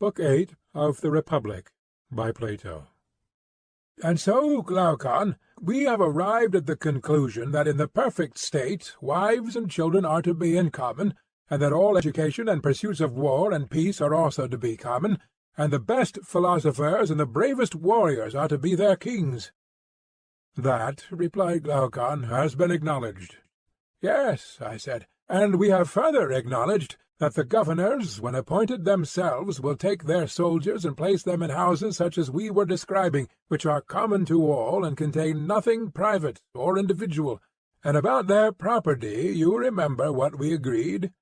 Book 8 of the Republic, by Plato. And so, Glaucon, we have arrived at the conclusion that in the perfect state wives and children are to be in common, and that all education and pursuits of war and peace are also to be common, and the best philosophers and the bravest warriors are to be their kings. That, replied Glaucon, has been acknowledged. Yes, I said, and we have further acknowledged that the governors, when appointed themselves, will take their soldiers and place them in houses such as we were describing, which are common to all and contain nothing private or individual. And about their property you remember what we agreed?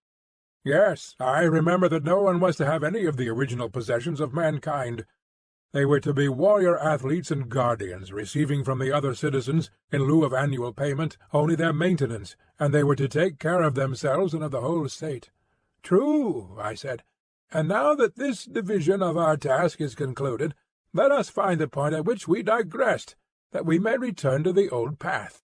Yes, I remember that no one was to have any of the original possessions of mankind. They were to be warrior athletes and guardians, receiving from the other citizens, in lieu of annual payment, only their maintenance, and they were to take care of themselves and of the whole state. True, I said. And now that this division of our task is concluded, let us find the point at which we digressed, that we may return to the old path.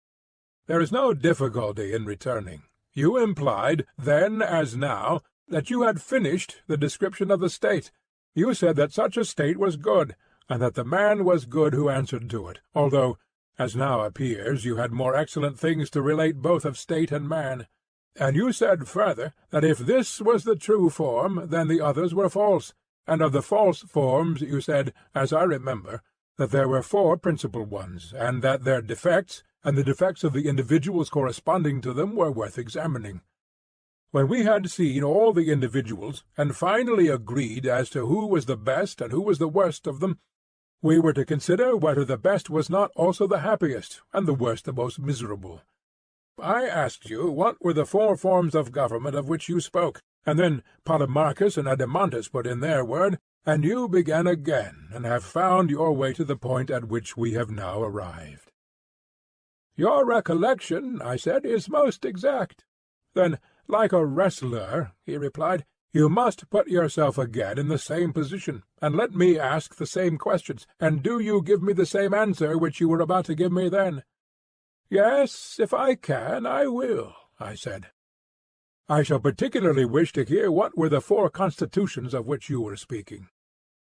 There is no difficulty in returning. You implied, then as now, that you had finished the description of the state. You said that such a state was good, and that the man was good who answered to it, although, as now appears, you had more excellent things to relate both of state and man. And you said further that if this was the true form, then the others were false, and of the false forms you said, as I remember, that there were 4 principal ones, and that their defects, and the defects of the individuals corresponding to them, were worth examining. When we had seen all the individuals, and finally agreed as to who was the best and who was the worst of them, we were to consider whether the best was not also the happiest, and the worst the most miserable. I asked you what were the 4 forms of government of which you spoke, and then Polemarchus and Adeimantus put in their word, and you began again, and have found your way to the point at which we have now arrived. Your recollection, I said, is most exact. Then, like a wrestler, he replied, you must put yourself again in the same position, and let me ask the same questions, and do you give me the same answer which you were about to give me then. Yes, if I can, I will, I said. I shall particularly wish to hear what were the 4 constitutions of which you were speaking.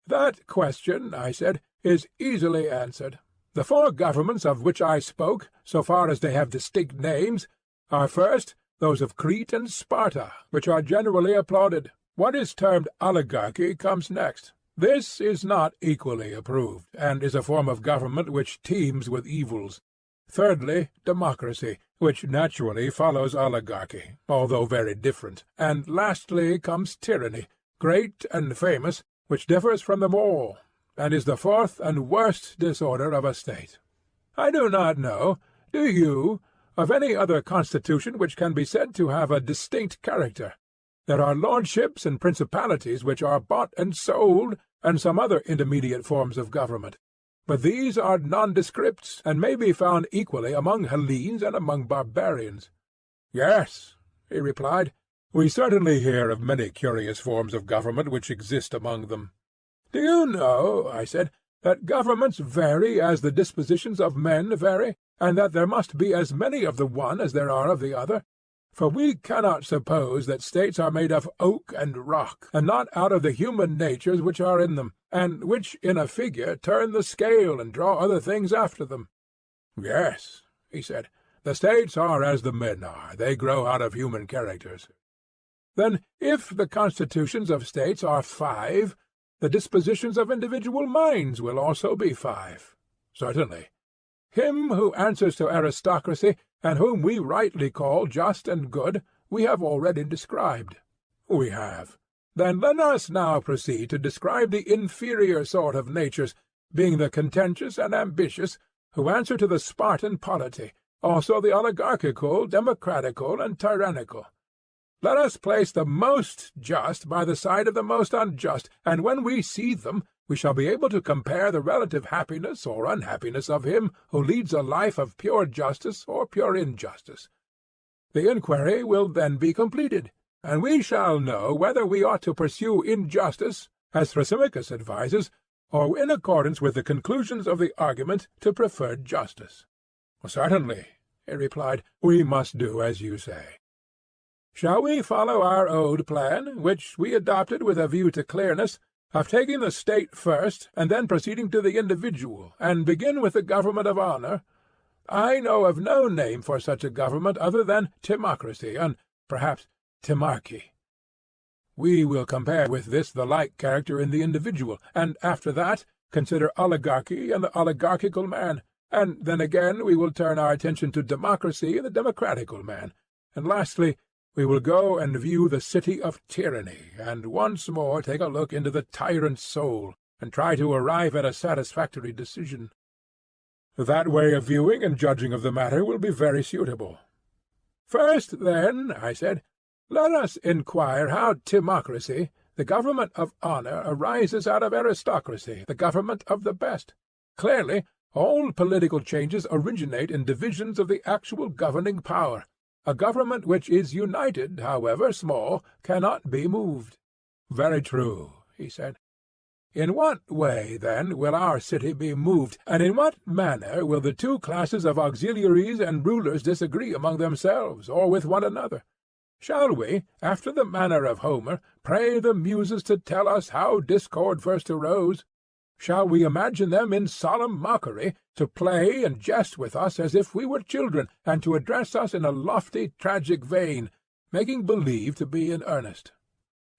That question, I said, is easily answered. The 4 governments of which I spoke, so far as they have distinct names, are first those of Crete and Sparta, which are generally applauded. What is termed oligarchy comes next. This is not equally approved, and is a form of government which teems with evils. Thirdly, democracy, which naturally follows oligarchy, although very different. And lastly comes tyranny, great and famous, which differs from them all, and is the 4th and worst disorder of a state. I do not know, do you, of any other constitution which can be said to have a distinct character. There are lordships and principalities which are bought and sold, and some other intermediate forms of government. But these are nondescripts, and may be found equally among Hellenes and among barbarians. Yes, he replied, we certainly hear of many curious forms of government which exist among them. Do you know, I said, that governments vary as the dispositions of men vary, and that there must be as many of the one as there are of the other? For we cannot suppose that states are made of oak and rock, and not out of the human natures which are in them, and which in a figure turn the scale and draw other things after them. Yes, he said, the states are as the men are, they grow out of human characters. Then if the constitutions of states are 5, the dispositions of individual minds will also be 5. Certainly. Him who answers to aristocracy, and whom we rightly call just and good, we have already described. We have. Then let us now proceed to describe the inferior sort of natures, being the contentious and ambitious, who answer to the Spartan polity, also the oligarchical, democratical, and tyrannical. Let us place the most just by the side of the most unjust, and when we see them, we shall be able to compare the relative happiness or unhappiness of him who leads a life of pure justice or pure injustice. The inquiry will then be completed, and we shall know whether we ought to pursue injustice, as Thrasymachus advises, or in accordance with the conclusions of the argument to prefer justice. Certainly, he replied, we must do as you say. Shall we follow our old plan, which we adopted with a view to clearness, of taking the state first, and then proceeding to the individual, and begin with the government of honour, I know of no name for such a government other than timocracy, and perhaps timarchy. We will compare with this the like character in the individual, and after that consider oligarchy and the oligarchical man, and then again we will turn our attention to democracy and the democratical man, and lastly we will go and view the city of tyranny, and once more take a look into the tyrant's soul, and try to arrive at a satisfactory decision. That way of viewing and judging of the matter will be very suitable. First, then, I said, let us inquire how timocracy, the government of honour, arises out of aristocracy, the government of the best. Clearly, all political changes originate in divisions of the actual governing power. A government which is united, however small, cannot be moved. Very true, he said. In what way, then, will our city be moved, and in what manner will the two classes of auxiliaries and rulers disagree among themselves, or with one another? Shall we, after the manner of Homer, pray the Muses to tell us how discord first arose? Shall we imagine them in solemn mockery, to play and jest with us as if we were children, and to address us in a lofty tragic vein, making believe to be in earnest?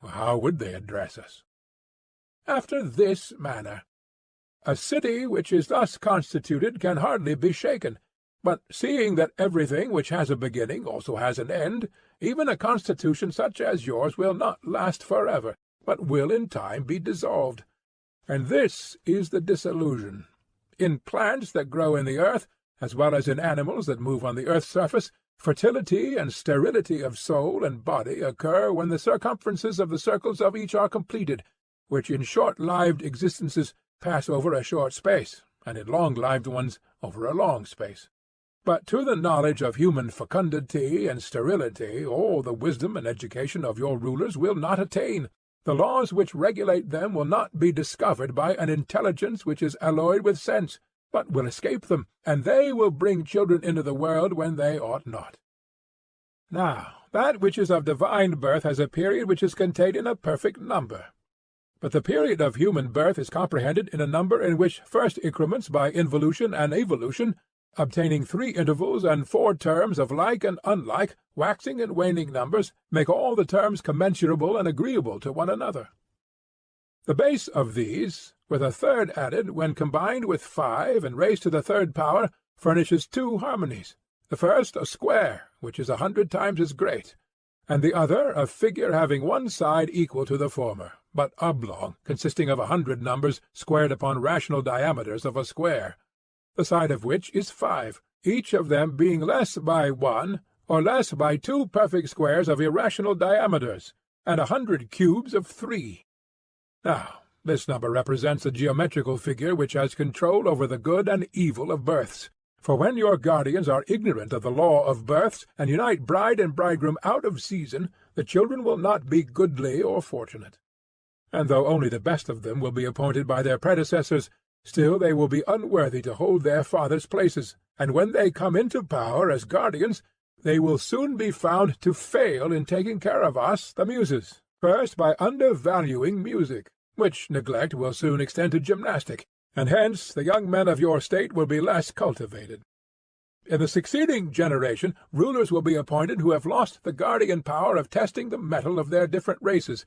How would they address us? After this manner. A city which is thus constituted can hardly be shaken, but seeing that everything which has a beginning also has an end, even a constitution such as yours will not last forever, but will in time be dissolved. And this is the dissolution. In plants that grow in the earth, as well as in animals that move on the earth's surface, fertility and sterility of soul and body occur when the circumferences of the circles of each are completed, which in short-lived existences pass over a short space, and in long-lived ones over a long space. But to the knowledge of human fecundity and sterility all the wisdom and education of your rulers will not attain. The laws which regulate them will not be discovered by an intelligence which is alloyed with sense, but will escape them, and they will bring children into the world when they ought not. Now, that which is of divine birth has a period which is contained in a perfect number. But the period of human birth is comprehended in a number in which first increments by involution and evolution, obtaining 3 intervals and 4 terms of like and unlike, waxing and waning numbers, make all the terms commensurable and agreeable to one another. The base of these, with a third added, when combined with 5 and raised to the 3rd power, furnishes 2 harmonies, the first a square, which is 100 times as great, and the other a figure having one side equal to the former, but oblong, consisting of 100 numbers squared upon rational diameters of a square, the side of which is 5, each of them being less by 1, or less by 2 perfect squares of irrational diameters, and 100 cubes of 3. Now, this number represents a geometrical figure which has control over the good and evil of births. For when your guardians are ignorant of the law of births, and unite bride and bridegroom out of season, the children will not be goodly or fortunate. And though only the best of them will be appointed by their predecessors, still they will be unworthy to hold their fathers' places, and when they come into power as guardians, they will soon be found to fail in taking care of us, the Muses, first by undervaluing music, which neglect will soon extend to gymnastic, and hence the young men of your state will be less cultivated. In the succeeding generation rulers will be appointed who have lost the guardian power of testing the metal of their different races,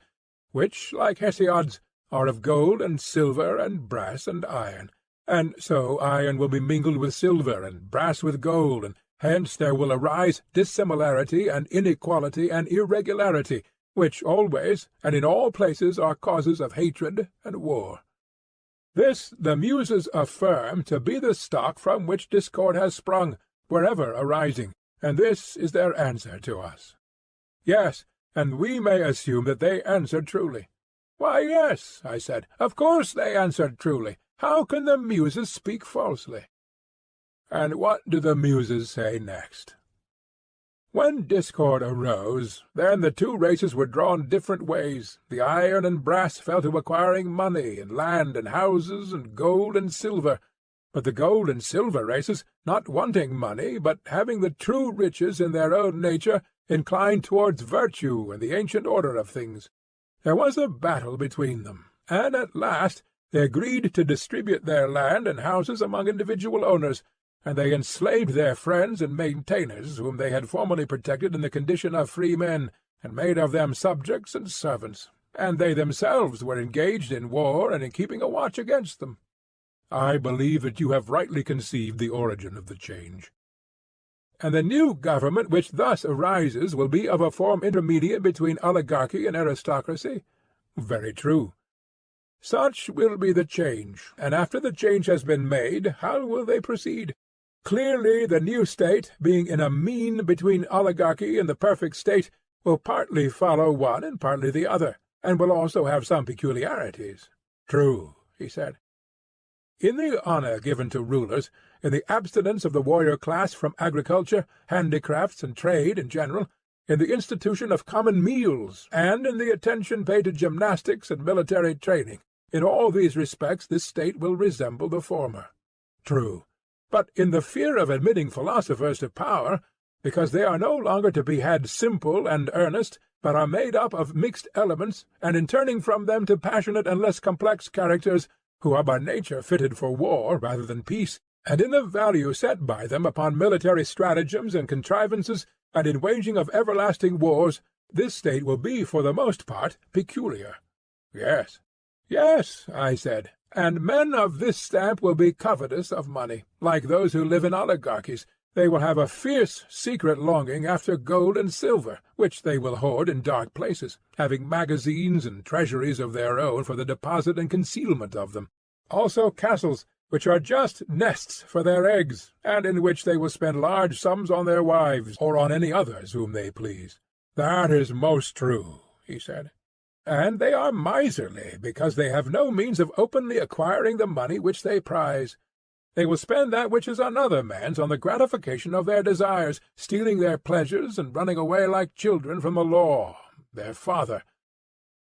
which, like Hesiod's, are of gold and silver and brass and iron, and so iron will be mingled with silver and brass with gold, and hence there will arise dissimilarity and inequality and irregularity, which always and in all places are causes of hatred and war. This the Muses affirm to be the stock from which discord has sprung, wherever arising, and this is their answer to us. Yes, and we may assume that they answered truly. Why, yes, I said, of course they answered truly. How can the Muses speak falsely? And what do the Muses say next? When discord arose, then the two races were drawn different ways. The iron and brass fell to acquiring money, and land, and houses, and gold and silver. But the gold and silver races, not wanting money, but having the true riches in their own nature, inclined towards virtue and the ancient order of things. There was a battle between them, and at last they agreed to distribute their land and houses among individual owners, and they enslaved their friends and maintainers, whom they had formerly protected in the condition of free men, and made of them subjects and servants, and they themselves were engaged in war and in keeping a watch against them. I believe that you have rightly conceived the origin of the change. And the new government which thus arises will be of a form intermediate between oligarchy and aristocracy? Very true. Such will be the change, and after the change has been made, how will they proceed? Clearly the new state, being in a mean between oligarchy and the perfect state, will partly follow one and partly the other, and will also have some peculiarities. True, he said. In the honour given to rulers, in the abstinence of the warrior class from agriculture, handicrafts, and trade in general, in the institution of common meals, and in the attention paid to gymnastics and military training, in all these respects this state will resemble the former. True. But in the fear of admitting philosophers to power, because they are no longer to be had simple and earnest, but are made up of mixed elements, and in turning from them to passionate and less complex characters, who are by nature fitted for war rather than peace, and in the value set by them upon military stratagems and contrivances, and in waging of everlasting wars, this state will be for the most part peculiar. Yes. Yes, I said, and men of this stamp will be covetous of money, like those who live in oligarchies. They will have a fierce secret longing after gold and silver, which they will hoard in dark places, having magazines and treasuries of their own for the deposit and concealment of them. Also castles, which are just nests for their eggs, and in which they will spend large sums on their wives, or on any others whom they please. That is most true, he said. And they are miserly, because they have no means of openly acquiring the money which they prize. They will spend that which is another man's on the gratification of their desires, stealing their pleasures and running away like children from the law, their father.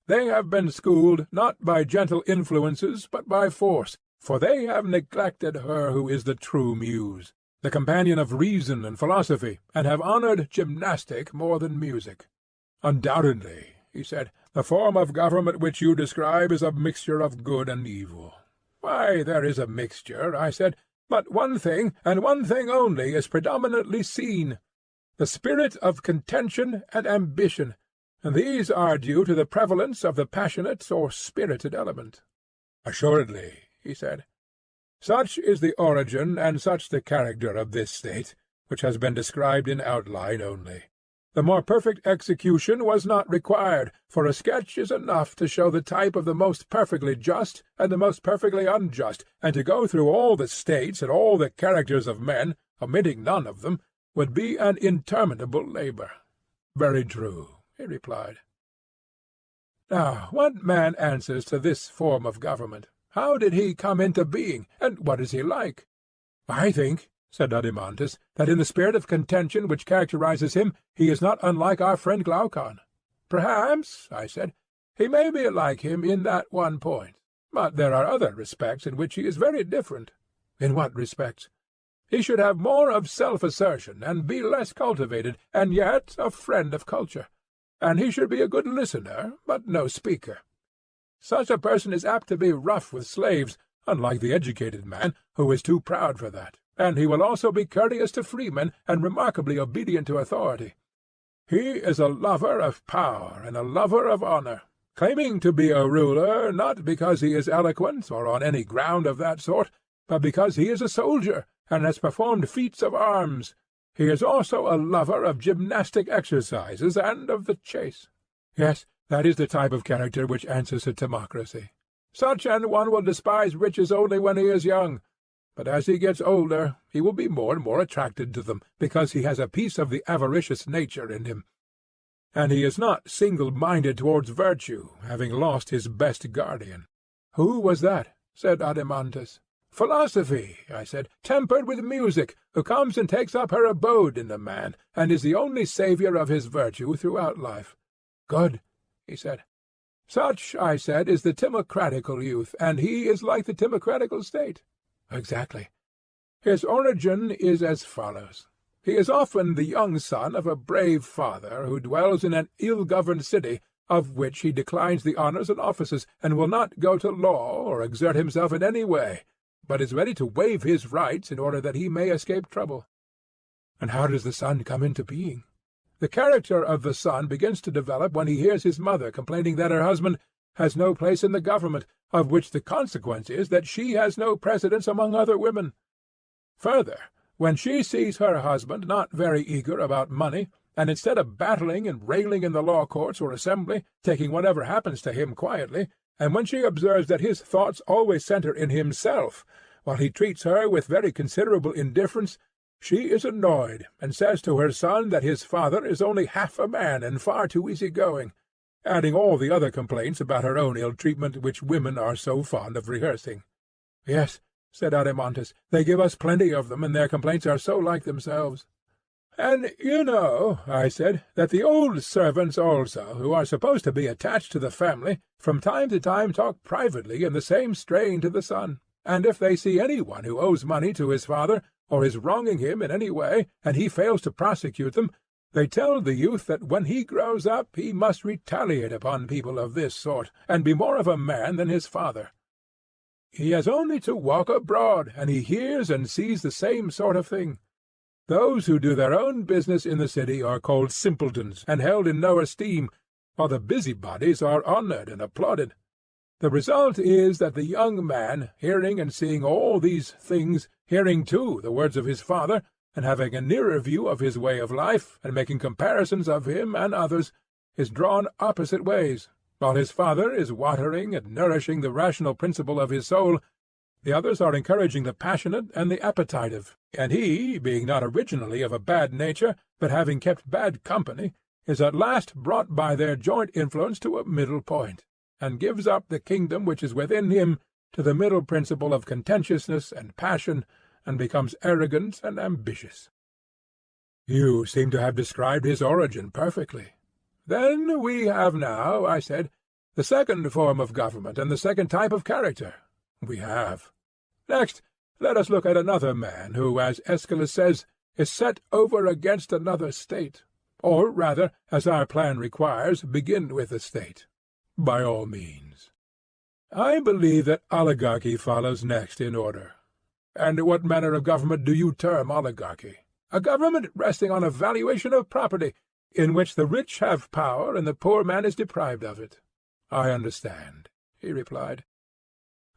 They have been schooled not by gentle influences, but by force, for they have neglected her who is the true muse, the companion of reason and philosophy, and have honoured gymnastic more than music. Undoubtedly, he said, the form of government which you describe is a mixture of good and evil. Why, there is a mixture, I said, but one thing, and one thing only, is predominantly seen, the spirit of contention and ambition, and these are due to the prevalence of the passionate or spirited element. Assuredly, he said. Such is the origin and such the character of this state, which has been described in outline only. The more perfect execution was not required, for a sketch is enough to show the type of the most perfectly just and the most perfectly unjust, and to go through all the states and all the characters of men, omitting none of them, would be an interminable labour. Very true, he replied. Now, what man answers to this form of government? How did he come into being, and what is he like? I think, said Adeimantus, that in the spirit of contention which characterizes him, he is not unlike our friend Glaucon. Perhaps, I said, he may be like him in that one point, but there are other respects in which he is very different. In what respects? He should have more of self-assertion, and be less cultivated, and yet a friend of culture. And he should be a good listener, but no speaker. Such a person is apt to be rough with slaves, unlike the educated man, who is too proud for that. And he will also be courteous to freemen, and remarkably obedient to authority. He is a lover of power, and a lover of honour, claiming to be a ruler, not because he is eloquent, or on any ground of that sort, but because he is a soldier, and has performed feats of arms. He is also a lover of gymnastic exercises, and of the chase. Yes, that is the type of character which answers to democracy. Such an one will despise riches only when he is young, but as he gets older he will be more and more attracted to them, because he has a piece of the avaricious nature in him. And he is not single-minded towards virtue, having lost his best guardian. Who was that? Said Adeimantus. Philosophy, I said, tempered with music, who comes and takes up her abode in the man, and is the only saviour of his virtue throughout life. Good, he said. Such, I said, is the timocratical youth, and he is like the timocratical state. Exactly. His origin is as follows. He is often the young son of a brave father who dwells in an ill-governed city, of which he declines the honours and offices, and will not go to law or exert himself in any way, but is ready to waive his rights in order that he may escape trouble. And how does the son come into being? The character of the son begins to develop when he hears his mother complaining that her husband has no place in the government, of which the consequence is that she has no precedence among other women. Further, when she sees her husband not very eager about money, and instead of battling and railing in the law courts or assembly, taking whatever happens to him quietly, and when she observes that his thoughts always centre in himself, while he treats her with very considerable indifference, she is annoyed, and says to her son that his father is only half a man and far too easy-going, adding all the other complaints about her own ill-treatment which women are so fond of rehearsing. "Yes," said Adeimantus, "they give us plenty of them, and their complaints are so like themselves." "And you know," I said, "that the old servants also, who are supposed to be attached to the family, from time to time talk privately in the same strain to the son, and if they see any one who owes money to his father, or is wronging him in any way, and he fails to prosecute them, they tell the youth that when he grows up he must retaliate upon people of this sort, and be more of a man than his father. He has only to walk abroad, and he hears and sees the same sort of thing. Those who do their own business in the city are called simpletons, and held in no esteem, while the busybodies are honoured and applauded. The result is that the young man, hearing and seeing all these things, hearing too the words of his father, and having a nearer view of his way of life, and making comparisons of him and others, is drawn opposite ways. While his father is watering and nourishing the rational principle of his soul, the others are encouraging the passionate and the appetitive, and he, being not originally of a bad nature, but having kept bad company, is at last brought by their joint influence to a middle point, and gives up the kingdom which is within him to the middle principle of contentiousness and passion, and becomes arrogant and ambitious." "You seem to have described his origin perfectly." "Then we have now," I said, "the second form of government and the second type of character." "We have." "Next, let us look at another man who, as Aeschylus says, is set over against another state. Or rather, as our plan requires, begin with the state." "By all means." "I believe that oligarchy follows next in order." "And what manner of government do you term oligarchy?" "A government resting on a valuation of property, in which the rich have power and the poor man is deprived of it." "I understand," he replied.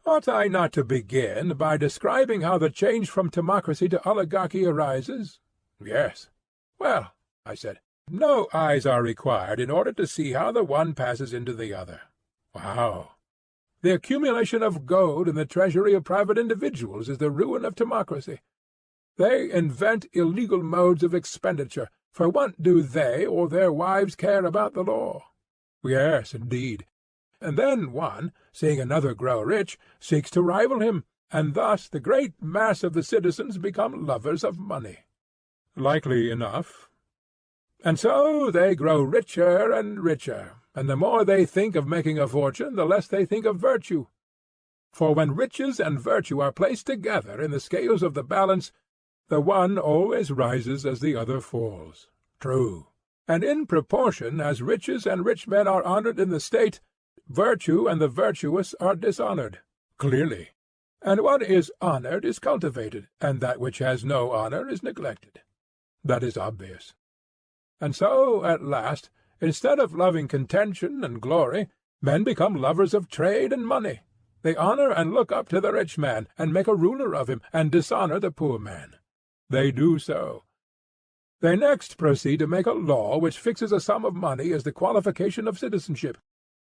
"Ought I not to begin by describing how the change from democracy to oligarchy arises?" "Yes." "Well," I said, "no eyes are required in order to see how the one passes into the other." "How?" "The accumulation of gold in the treasury of private individuals is the ruin of democracy. They invent illegal modes of expenditure, for what do they or their wives care about the law?" "Yes, indeed. And then one, seeing another grow rich, seeks to rival him, and thus the great mass of the citizens become lovers of money." "Likely enough." "And so they grow richer and richer, and the more they think of making a fortune, the less they think of virtue. For when riches and virtue are placed together in the scales of the balance, the one always rises as the other falls." "True." "And in proportion as riches and rich men are honoured in the state, virtue and the virtuous are dishonoured." "Clearly." "And what is honoured is cultivated, and that which has no honour is neglected." "That is obvious." "And so, at last, instead of loving contention and glory, men become lovers of trade and money. They honour and look up to the rich man, and make a ruler of him, and dishonour the poor man." "They do so." "They next proceed to make a law which fixes a sum of money as the qualification of citizenship.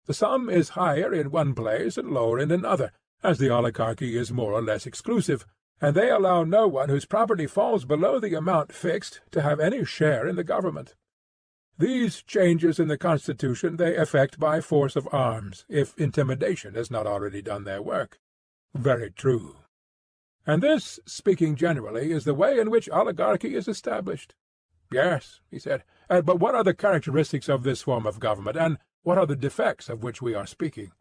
The sum is higher in one place and lower in another, as the oligarchy is more or less exclusive, and they allow no one whose property falls below the amount fixed to have any share in the government. These changes in the constitution they effect by force of arms, if intimidation has not already done their work." "Very true." "And this, speaking generally, is the way in which oligarchy is established." "Yes," he said. "But what are the characteristics of this form of government, and what are the defects of which we are speaking?"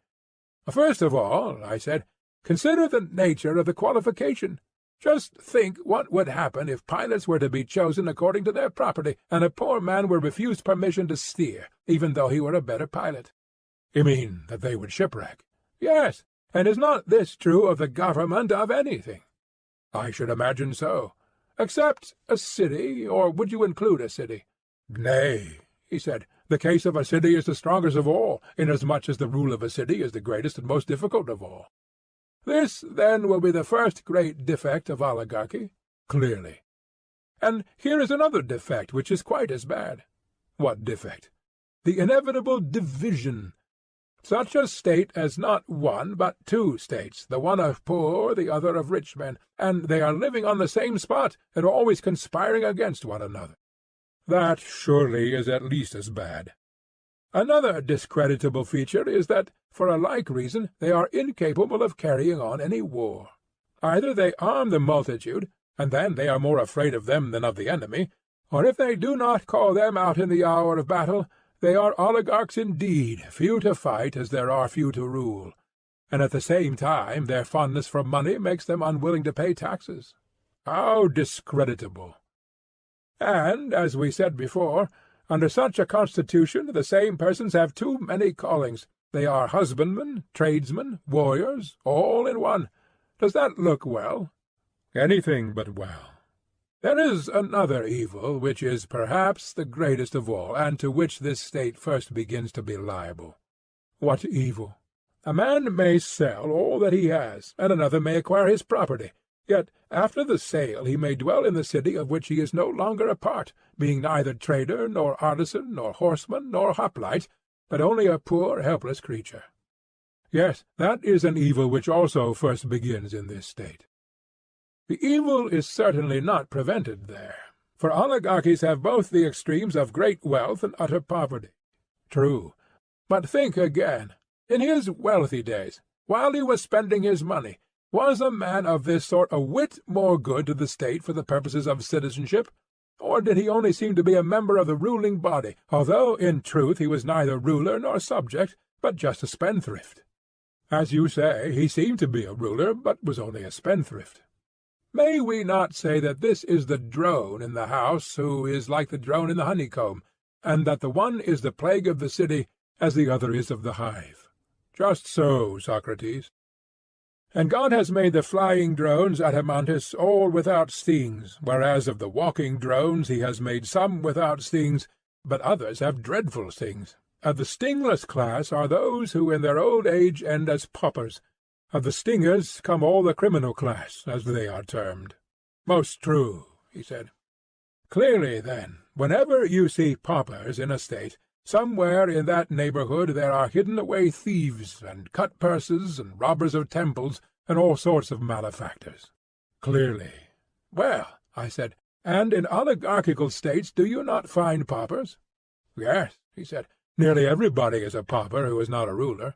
"First of all," I said, "consider the nature of the qualification. Just think what would happen if pilots were to be chosen according to their property, and a poor man were refused permission to steer, even though he were a better pilot. You mean that they would shipwreck? Yes, and is not this true of the government of anything? I should imagine so. Except a city, or would you include a city? Nay, he said, the case of a city is the strongest of all, inasmuch as the rule of a city is the greatest and most difficult of all. This, then, will be the first great defect of oligarchy? Clearly. And here is another defect which is quite as bad. What defect? The inevitable division. Such a state as not one, but two states, the one of poor, the other of rich men, and they are living on the same spot, and always conspiring against one another. That surely is at least as bad. Another discreditable feature is that, for a like reason, they are incapable of carrying on any war. Either they arm the multitude, and then they are more afraid of them than of the enemy, or if they do not call them out in the hour of battle, they are oligarchs indeed, few to fight as there are few to rule, and at the same time their fondness for money makes them unwilling to pay taxes. How discreditable! And, as we said before, under such a constitution the same persons have too many callings. They are husbandmen, tradesmen, warriors, all in one. Does that look well? Anything but well. There is another evil, which is perhaps the greatest of all, and to which this state first begins to be liable. What evil? A man may sell all that he has, and another may acquire his property. Yet after the sale he may dwell in the city of which he is no longer a part, being neither trader, nor artisan, nor horseman, nor hoplite, but only a poor helpless creature. Yes, that is an evil which also first begins in this state. The evil is certainly not prevented there, for oligarchies have both the extremes of great wealth and utter poverty. True. But think again. In his wealthy days, while he was spending his money, was a man of this sort a whit more good to the state for the purposes of citizenship? Or did he only seem to be a member of the ruling body, although in truth he was neither ruler nor subject, but just a spendthrift? As you say, he seemed to be a ruler, but was only a spendthrift. May we not say that this is the drone in the house who is like the drone in the honeycomb, and that the one is the plague of the city, as the other is of the hive? Just so, Socrates. And God has made the flying drones at Haemontis all without stings, whereas of the walking drones he has made some without stings, but others have dreadful stings. Of the stingless class are those who in their old age end as paupers. Of the stingers come all the criminal class, as they are termed. Most true, he said. Clearly, then, whenever you see paupers in a state, somewhere in that neighborhood there are hidden away thieves, and cut-purses, and robbers of temples, and all sorts of malefactors. Clearly. Well, I said, and in oligarchical states do you not find paupers? Yes, he said, nearly everybody is a pauper who is not a ruler.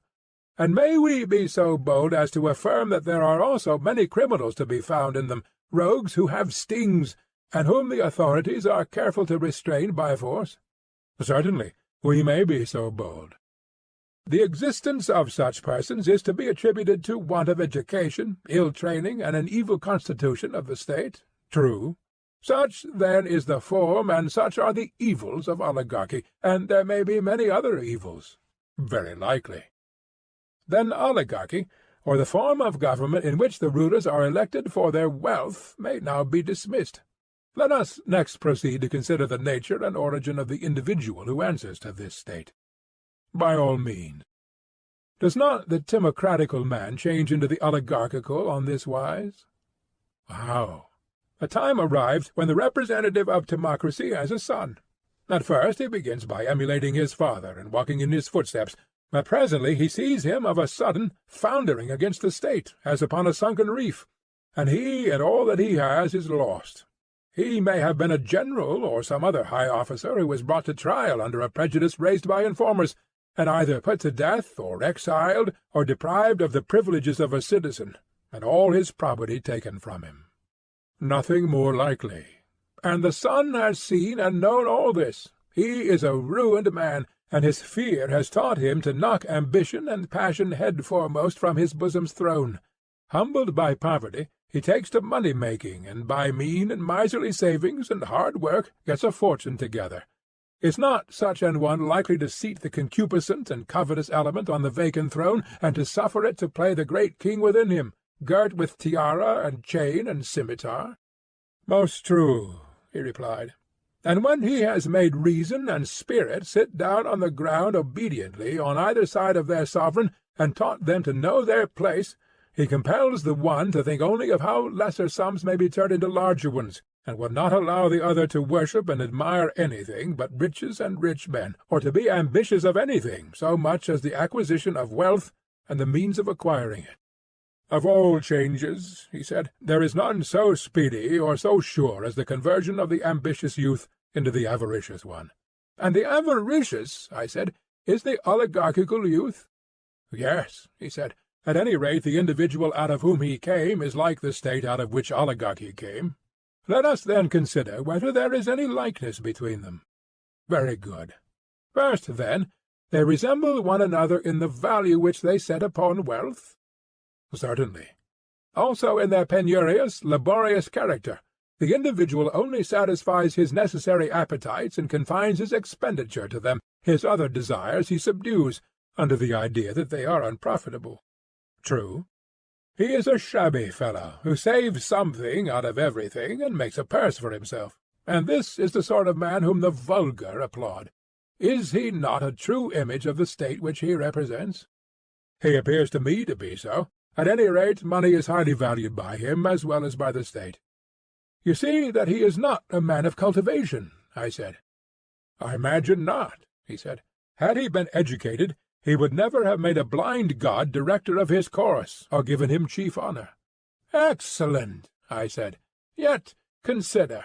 And may we be so bold as to affirm that there are also many criminals to be found in them, rogues who have stings, and whom the authorities are careful to restrain by force? Certainly, we may be so bold. The existence of such persons is to be attributed to want of education, ill training, and an evil constitution of the state. True. Such, then, is the form, and such are the evils of oligarchy, and there may be many other evils. Very likely. Then oligarchy, or the form of government in which the rulers are elected for their wealth, may now be dismissed. Let us next proceed to consider the nature and origin of the individual who answers to this state. By all means. Does not the timocratical man change into the oligarchical on this wise? How? A time arrives when the representative of timocracy has a son. At first he begins by emulating his father and walking in his footsteps, but presently he sees him of a sudden foundering against the state, as upon a sunken reef, and he and all that he has is lost. He may have been a general or some other high officer who was brought to trial under a prejudice raised by informers, and either put to death, or exiled, or deprived of the privileges of a citizen, and all his property taken from him. Nothing more likely. And the son has seen and known all this. He is a ruined man, and his fear has taught him to knock ambition and passion head foremost from his bosom's throne. Humbled by poverty, he takes to money-making, and by mean and miserly savings and hard work gets a fortune together. Is not such an one likely to seat the concupiscent and covetous element on the vacant throne, and to suffer it to play the great king within him, girt with tiara and chain and scimitar? Most true, he replied. And when he has made reason and spirit sit down on the ground obediently on either side of their sovereign, and taught them to know their place, he compels the one to think only of how lesser sums may be turned into larger ones, and will not allow the other to worship and admire anything but riches and rich men, or to be ambitious of anything so much as the acquisition of wealth and the means of acquiring it. Of all changes, he said, there is none so speedy or so sure as the conversion of the ambitious youth into the avaricious one. And the avaricious, I said, is the oligarchical youth? Yes, he said. At any rate, the individual out of whom he came is like the state out of which oligarchy came. Let us then consider whether there is any likeness between them. Very good. First, then, they resemble one another in the value which they set upon wealth? Certainly. Also in their penurious, laborious character. The individual only satisfies his necessary appetites and confines his expenditure to them. His other desires he subdues, under the idea that they are unprofitable. True. He is a shabby fellow, who saves something out of everything, and makes a purse for himself. And this is the sort of man whom the vulgar applaud. Is he not a true image of the state which he represents? He appears to me to be so. At any rate, money is highly valued by him as well as by the state. You see that he is not a man of cultivation, I said. I imagine not, he said. Had he been educated, he would never have made a blind god director of his chorus, or given him chief honour. Excellent, I said. Yet consider,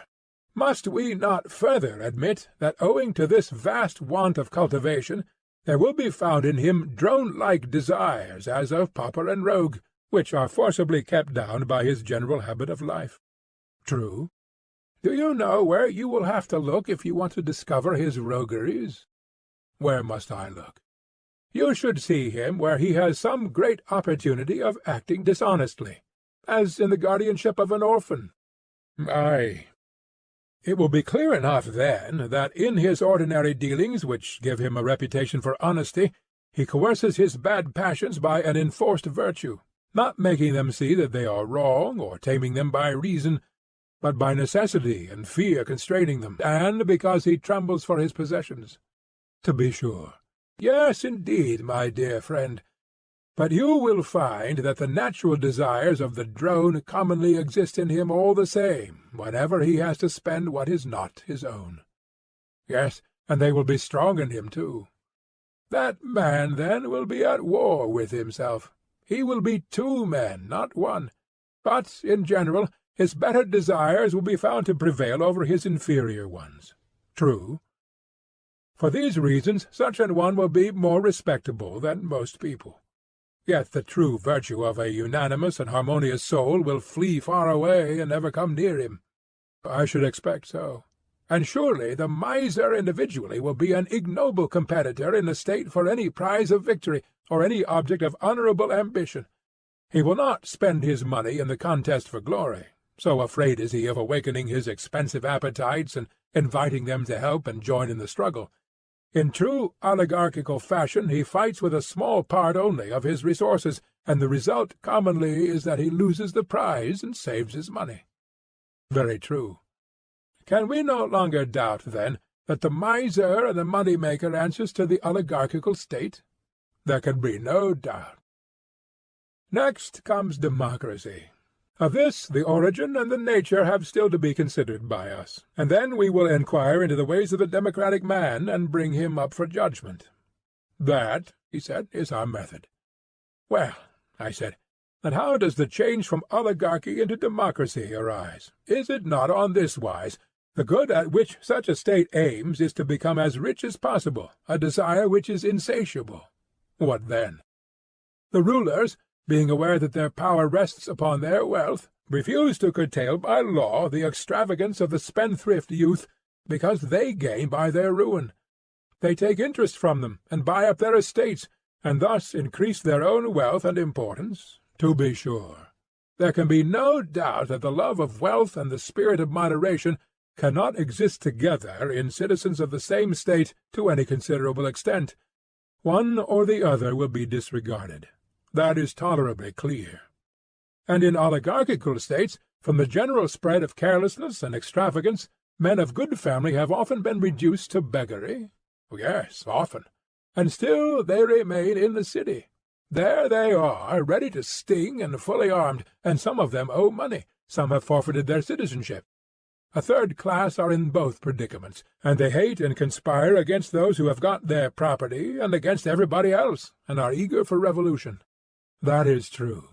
must we not further admit that owing to this vast want of cultivation, there will be found in him drone-like desires as of pauper and rogue, which are forcibly kept down by his general habit of life? True. Do you know where you will have to look if you want to discover his rogueries? Where must I look? You should see him where he has some great opportunity of acting dishonestly, as in the guardianship of an orphan. Aye. It will be clear enough, then, that in his ordinary dealings, which give him a reputation for honesty, he coerces his bad passions by an enforced virtue, not making them see that they are wrong, or taming them by reason, but by necessity and fear constraining them, and because he trembles for his possessions. To be sure. Yes, indeed, my dear friend. But you will find that the natural desires of the drone commonly exist in him all the same, whenever he has to spend what is not his own. Yes, and they will be strong in him too. That man, then, will be at war with himself. He will be two men, not one. But, in general, his better desires will be found to prevail over his inferior ones. True. For these reasons such an one will be more respectable than most people. Yet the true virtue of a unanimous and harmonious soul will flee far away and never come near him. I should expect so. And surely the miser individually will be an ignoble competitor in the state for any prize of victory, or any object of honourable ambition. He will not spend his money in the contest for glory, so afraid is he of awakening his expensive appetites and inviting them to help and join in the struggle. In true oligarchical fashion he fights with a small part only of his resources, and the result commonly is that he loses the prize and saves his money. Very true. Can we no longer doubt, then, that the miser and the money-maker answers to the oligarchical state? There can be no doubt. Next comes democracy. Of this the origin and the nature have still to be considered by us, and then we will inquire into the ways of the democratic man, and bring him up for judgment. That, he said, is our method. Well, I said, and how does the change from oligarchy into democracy arise? Is it not on this wise? The good at which such a state aims is to become as rich as possible, a desire which is insatiable. What then? The rulers, being aware that their power rests upon their wealth, refuse to curtail by law the extravagance of the spendthrift youth, because they gain by their ruin. They take interest from them, and buy up their estates, and thus increase their own wealth and importance. To be sure, there can be no doubt that the love of wealth and the spirit of moderation cannot exist together in citizens of the same state to any considerable extent. One or the other will be disregarded. That is tolerably clear. And in oligarchical states, from the general spread of carelessness and extravagance, men of good family have often been reduced to beggary. Yes, often. And still they remain in the city. There they are, ready to sting and fully armed, and some of them owe money, some have forfeited their citizenship. A third class are in both predicaments, and they hate and conspire against those who have got their property, and against everybody else, and are eager for revolution. That is true.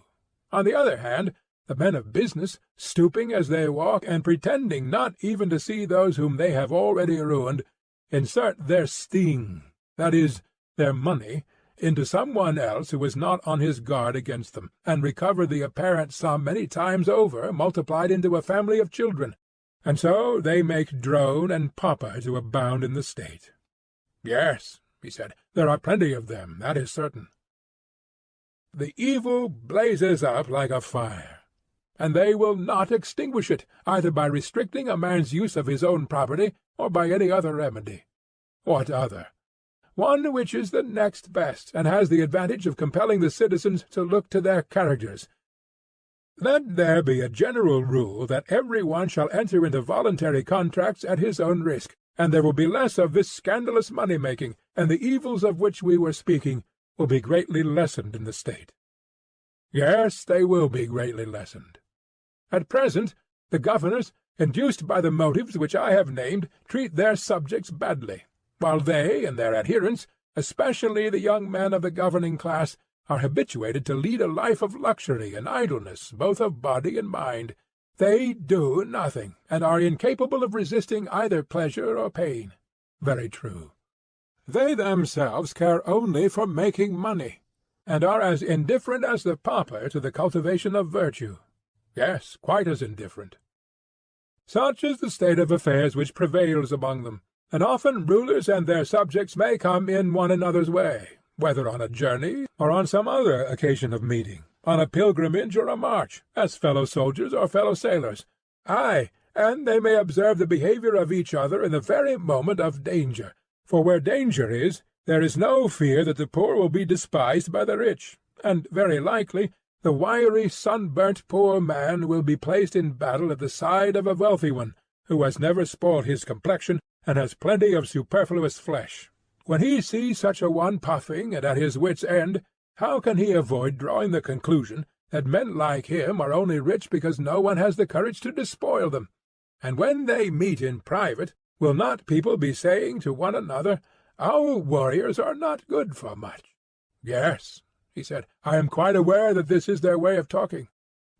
On the other hand, the men of business, stooping as they walk, and pretending not even to see those whom they have already ruined, insert their sting, that is, their money, into some one else who is not on his guard against them, and recover the apparent sum many times over, multiplied into a family of children. And so they make drone and pauper to abound in the state. Yes, he said, there are plenty of them, that is certain. The evil blazes up like a fire, and they will not extinguish it, either by restricting a man's use of his own property, or by any other remedy. What other? One which is the next best, and has the advantage of compelling the citizens to look to their characters. Let there be a general rule that every one shall enter into voluntary contracts at his own risk, and there will be less of this scandalous money-making, and the evils of which we were speaking will be greatly lessened in the state. Yes, they will be greatly lessened. At present, the governors, induced by the motives which I have named, treat their subjects badly, while they and their adherents, especially the young men of the governing class, are habituated to lead a life of luxury and idleness, both of body and mind. They do nothing, and are incapable of resisting either pleasure or pain. Very true. They themselves care only for making money, and are as indifferent as the pauper to the cultivation of virtue. Yes, quite as indifferent. Such is the state of affairs which prevails among them, and often rulers and their subjects may come in one another's way, whether on a journey or on some other occasion of meeting, on a pilgrimage or a march, as fellow-soldiers or fellow-sailors. Aye, and they may observe the behaviour of each other in the very moment of danger, for where danger is, there is no fear that the poor will be despised by the rich, and very likely the wiry, sunburnt poor man will be placed in battle at the side of a wealthy one, who has never spoiled his complexion, and has plenty of superfluous flesh. When he sees such a one puffing and at his wit's end, how can he avoid drawing the conclusion that men like him are only rich because no one has the courage to despoil them? And when they meet in private, will not people be saying to one another, "Our warriors are not good for much"? Yes, he said, I am quite aware that this is their way of talking.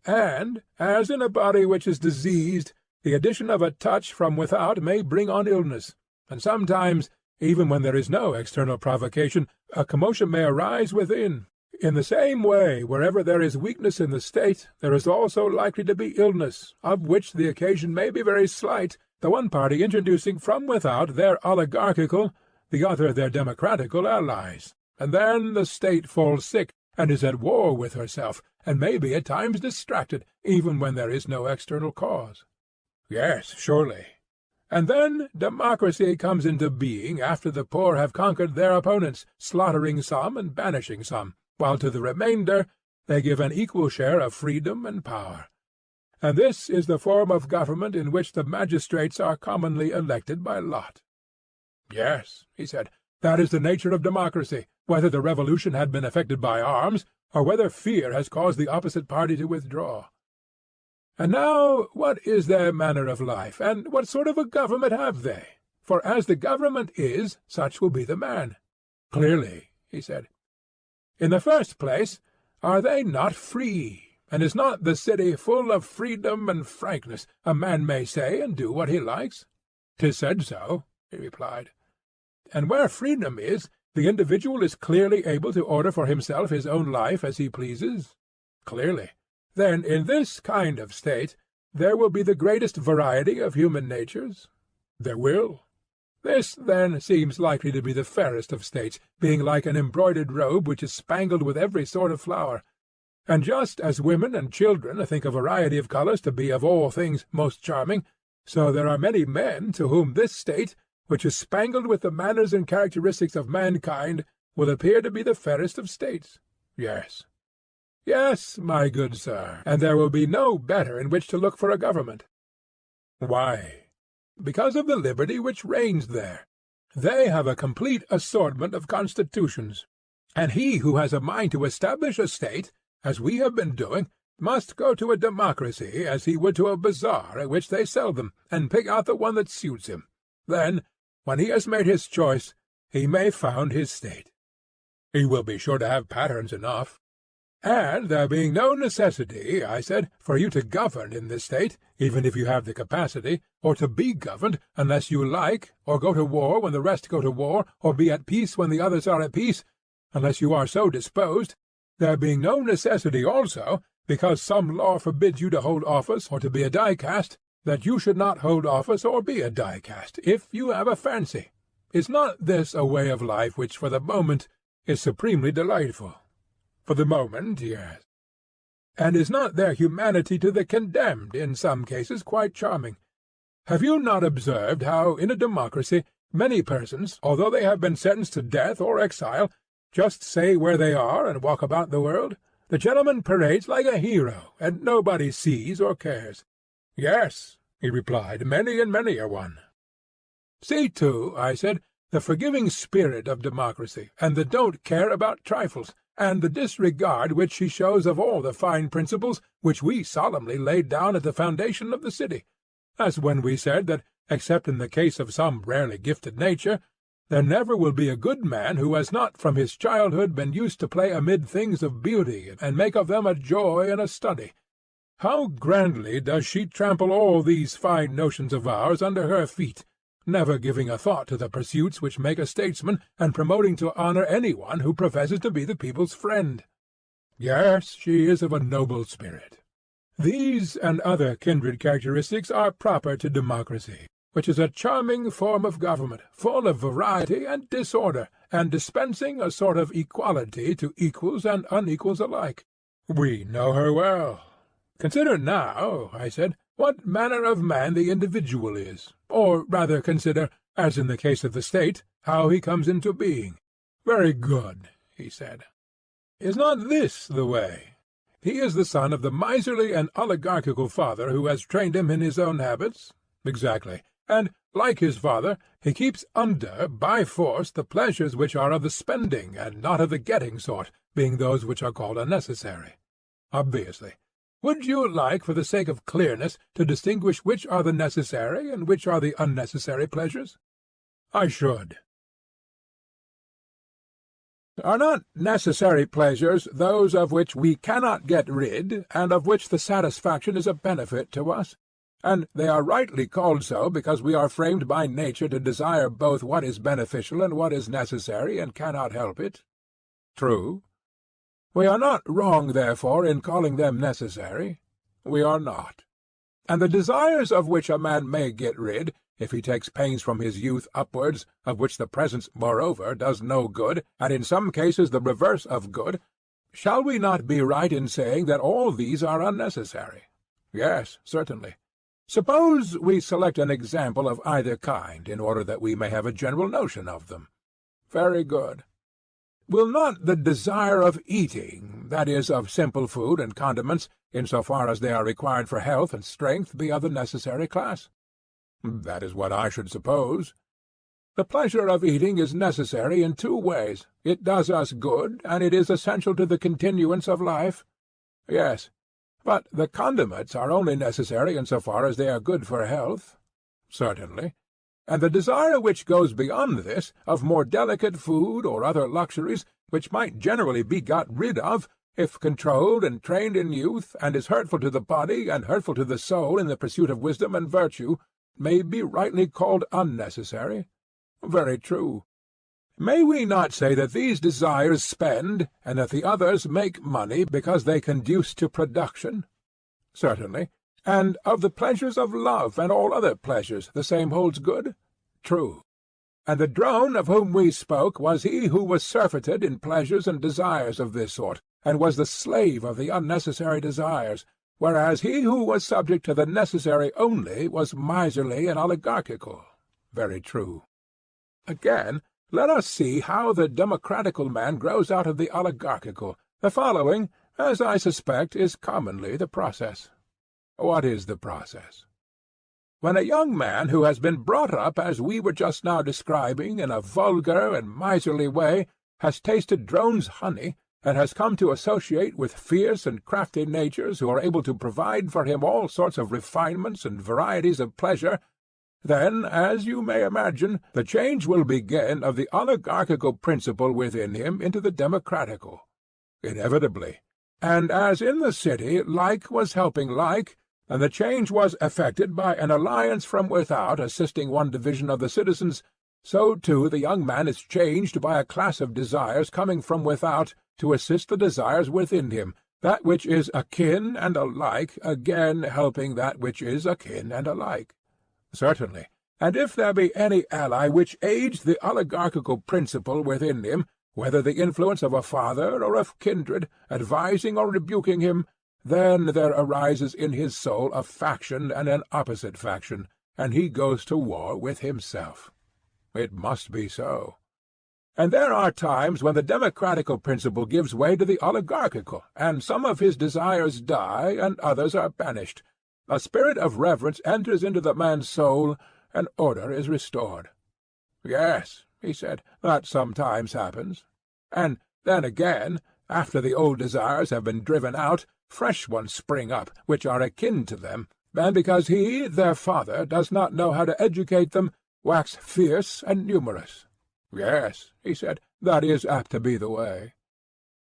And, as in a body which is diseased, the addition of a touch from without may bring on illness, and sometimes, even when there is no external provocation, a commotion may arise within. In the same way, wherever there is weakness in the state, there is also likely to be illness, of which the occasion may be very slight, the one party introducing from without their oligarchical, the other their democratical allies, and then the state falls sick, and is at war with herself, and may be at times distracted, even when there is no external cause. Yes, surely. And then democracy comes into being after the poor have conquered their opponents, slaughtering some and banishing some, while to the remainder they give an equal share of freedom and power. And this is the form of government in which the magistrates are commonly elected by lot. Yes, he said, that is the nature of democracy, whether the revolution had been effected by arms, or whether fear has caused the opposite party to withdraw. And now what is their manner of life, and what sort of a government have they? For as the government is, such will be the man. Clearly, he said. In the first place, are they not free? And is not the city full of freedom and frankness? A man may say and do what he likes. 'Tis said so, he replied. And where freedom is, the individual is clearly able to order for himself his own life as he pleases? Clearly. Then in this kind of state there will be the greatest variety of human natures? There will. This, then, seems likely to be the fairest of states, being like an embroidered robe which is spangled with every sort of flower. And just as women and children think a variety of colours to be of all things most charming, So there are many men to whom this state, which is spangled with the manners and characteristics of mankind, will appear to be the fairest of states. Yes. Yes, my good sir, and there will be no better in which to look for a government. Why? Because of the liberty which reigns there. They have a complete assortment of constitutions, and he who has a mind to establish a state, as we have been doing, must go to a democracy as he would to a bazaar at which they sell them, and pick out the one that suits him. Then, when he has made his choice, he may found his state. He will be sure to have patterns enough. And there being no necessity, I said, for you to govern in this state, even if you have the capacity, or to be governed, unless you like, or go to war when the rest go to war, or be at peace when the others are at peace, unless you are so disposed, there being no necessity also, because some law forbids you to hold office or to be a die-cast, that you should not hold office or be a die-cast, if you have a fancy. Is not this a way of life which for the moment is supremely delightful? For the moment, yes. And is not their humanity to the condemned in some cases quite charming? Have you not observed how, in a democracy, many persons, although they have been sentenced to death or exile, just say where they are and walk about the world? The gentleman parades like a hero, and nobody sees or cares. Yes, he replied, many and many a one. See, too, I said, the forgiving spirit of democracy, and the don't care about trifles, and the disregard which she shows of all the fine principles which we solemnly laid down at the foundation of the city, as when we said that, except in the case of some rarely gifted nature, there never will be a good man who has not from his childhood been used to play amid things of beauty, and make of them a joy and a study. How grandly does she trample all these fine notions of ours under her feet, never giving a thought to the pursuits which make a statesman, and promoting to honour any one who professes to be the people's friend. Yes, she is of a noble spirit. These and other kindred characteristics are proper to democracy, which is a charming form of government, full of variety and disorder, and dispensing a sort of equality to equals and unequals alike. We know her well. Consider now, I said, what manner of man the individual is, or rather consider, as in the case of the state, how he comes into being. Very good, he said. Is not this the way? He is the son of the miserly and oligarchical father who has trained him in his own habits? Exactly. And, like his father, he keeps under, by force, the pleasures which are of the spending and not of the getting sort, being those which are called unnecessary. Obviously. Would you like, for the sake of clearness, to distinguish which are the necessary and which are the unnecessary pleasures? I should. Are not necessary pleasures those of which we cannot get rid, and of which the satisfaction is a benefit to us? And they are rightly called so because we are framed by nature to desire both what is beneficial and what is necessary, and cannot help it. True. We are not wrong, therefore, in calling them necessary. We are not. And the desires of which a man may get rid, if he takes pains from his youth upwards, of which the presence, moreover, does no good, and in some cases the reverse of good, shall we not be right in saying that all these are unnecessary? Yes, certainly. Suppose we select an example of either kind, in order that we may have a general notion of them. Very good. Will not the desire of eating, that is, of simple food and condiments, in so far as they are required for health and strength, be of the necessary class? That is what I should suppose. The pleasure of eating is necessary in two ways. It does us good, and it is essential to the continuance of life. Yes, but the condiments are only necessary in so far as they are good for health. Certainly. And the desire which goes beyond this, of more delicate food or other luxuries, which might generally be got rid of, if controlled and trained in youth, and is hurtful to the body and hurtful to the soul in the pursuit of wisdom and virtue, may be rightly called unnecessary. Very true. May we not say that these desires spend, and that the others make money because they conduce to production? Certainly. And of the pleasures of love and all other pleasures the same holds good? True. And the drone of whom we spoke was he who was surfeited in pleasures and desires of this sort, and was the slave of the unnecessary desires, whereas he who was subject to the necessary only was miserly and oligarchical. Very true. Again, let us see how the democratical man grows out of the oligarchical. The following, as I suspect, is commonly the process. What is the process? When a young man who has been brought up as we were just now describing in a vulgar and miserly way has tasted drone's honey, and has come to associate with fierce and crafty natures who are able to provide for him all sorts of refinements and varieties of pleasure, then, as you may imagine, the change will begin of the oligarchical principle within him into the democratical. Inevitably. And as in the city like was helping like, and the change was effected by an alliance from without assisting one division of the citizens, so too the young man is changed by a class of desires coming from without to assist the desires within him, that which is akin and alike again helping that which is akin and alike. Certainly, and if there be any ally which aids the oligarchical principle within him, whether the influence of a father or of kindred, advising or rebuking him, then there arises in his soul a faction and an opposite faction, and he goes to war with himself. It must be so. And there are times when the democratical principle gives way to the oligarchical, and some of his desires die, and others are banished. A spirit of reverence enters into the man's soul, and order is restored. Yes, he said, that sometimes happens. And then again, after the old desires have been driven out, fresh ones spring up, which are akin to them, and because he, their father, does not know how to educate them, wax fierce and numerous. Yes, he said, that is apt to be the way.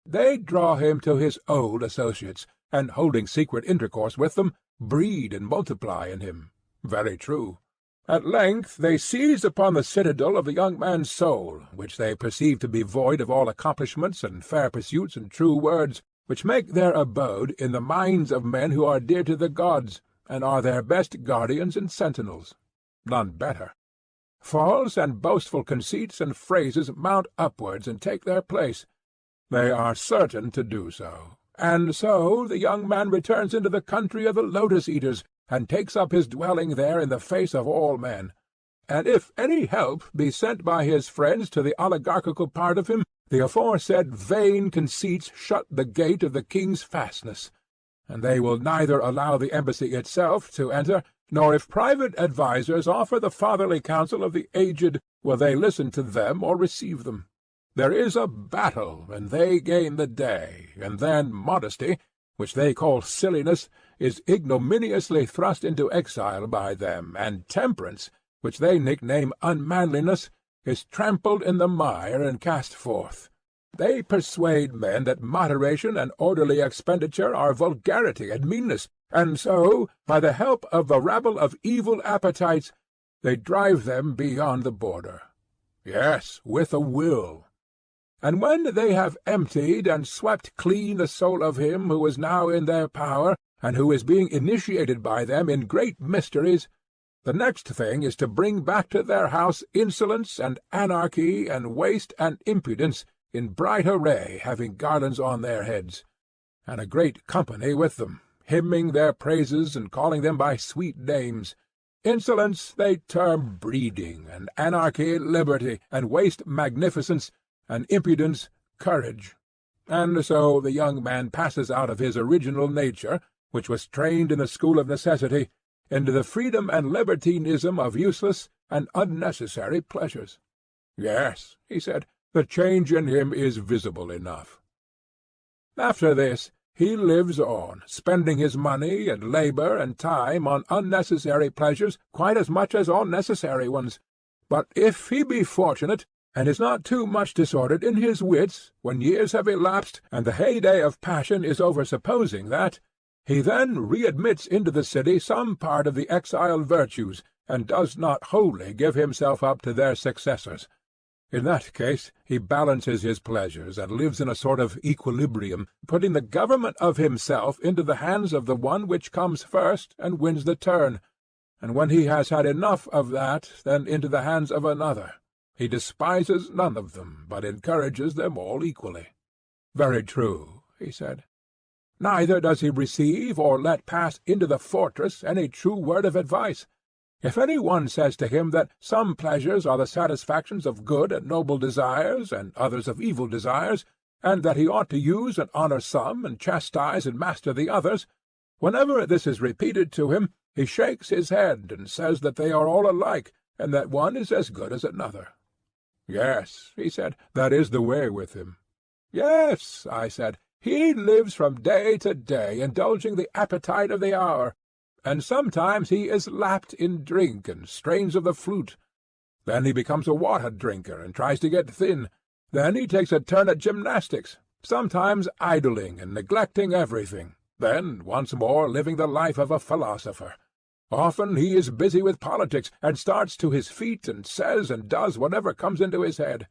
They draw him to his old associates, and, holding secret intercourse with them, breed and multiply in him. Very true. At length they seize upon the citadel of the young man's soul, which they perceive to be void of all accomplishments and fair pursuits and true words, which make their abode in the minds of men who are dear to the gods, and are their best guardians and sentinels. None better. False and boastful conceits and phrases mount upwards and take their place. They are certain to do so. And so the young man returns into the country of the lotus-eaters, and takes up his dwelling there in the face of all men. And if any help be sent by his friends to the oligarchical part of him, the aforesaid vain conceits shut the gate of the king's fastness, and they will neither allow the embassy itself to enter, nor if private advisers offer the fatherly counsel of the aged, will they listen to them or receive them. There is a battle, and they gain the day, and then modesty, which they call silliness, is ignominiously thrust into exile by them, and temperance, which they nickname unmanliness, is trampled in the mire and cast forth. They persuade men that moderation and orderly expenditure are vulgarity and meanness, and so, by the help of the rabble of evil appetites, they drive them beyond the border. Yes, with a will. And when they have emptied and swept clean the soul of him who is now in their power, and who is being initiated by them in great mysteries, the next thing is to bring back to their house insolence and anarchy and waste and impudence in bright array, having garlands on their heads, and a great company with them, hymning their praises and calling them by sweet names. Insolence they term breeding, and anarchy liberty, and waste magnificence, and impudence courage. And so the young man passes out of his original nature, which was trained in the school of necessity, into the freedom and libertinism of useless and unnecessary pleasures. Yes, he said, the change in him is visible enough. After this he lives on, spending his money and labour and time on unnecessary pleasures quite as much as on necessary ones. But if he be fortunate, and is not too much disordered in his wits, when years have elapsed, and the heyday of passion is over supposing that, he then readmits into the city some part of the exiled virtues, and does not wholly give himself up to their successors. In that case he balances his pleasures, and lives in a sort of equilibrium, putting the government of himself into the hands of the one which comes first and wins the turn, and when he has had enough of that, then into the hands of another. He despises none of them, but encourages them all equally. Very true, he said. Neither does he receive or let pass into the fortress any true word of advice. If any one says to him that some pleasures are the satisfactions of good and noble desires, and others of evil desires, and that he ought to use and honour some, and chastise and master the others, whenever this is repeated to him, he shakes his head, and says that they are all alike, and that one is as good as another. Yes, he said, that is the way with him. Yes, I said, he lives from day to day, indulging the appetite of the hour, and sometimes he is lapped in drink and strains of the flute. Then he becomes a water-drinker and tries to get thin. Then he takes a turn at gymnastics, sometimes idling and neglecting everything, then once more living the life of a philosopher. Often he is busy with politics, and starts to his feet and says and does whatever comes into his head.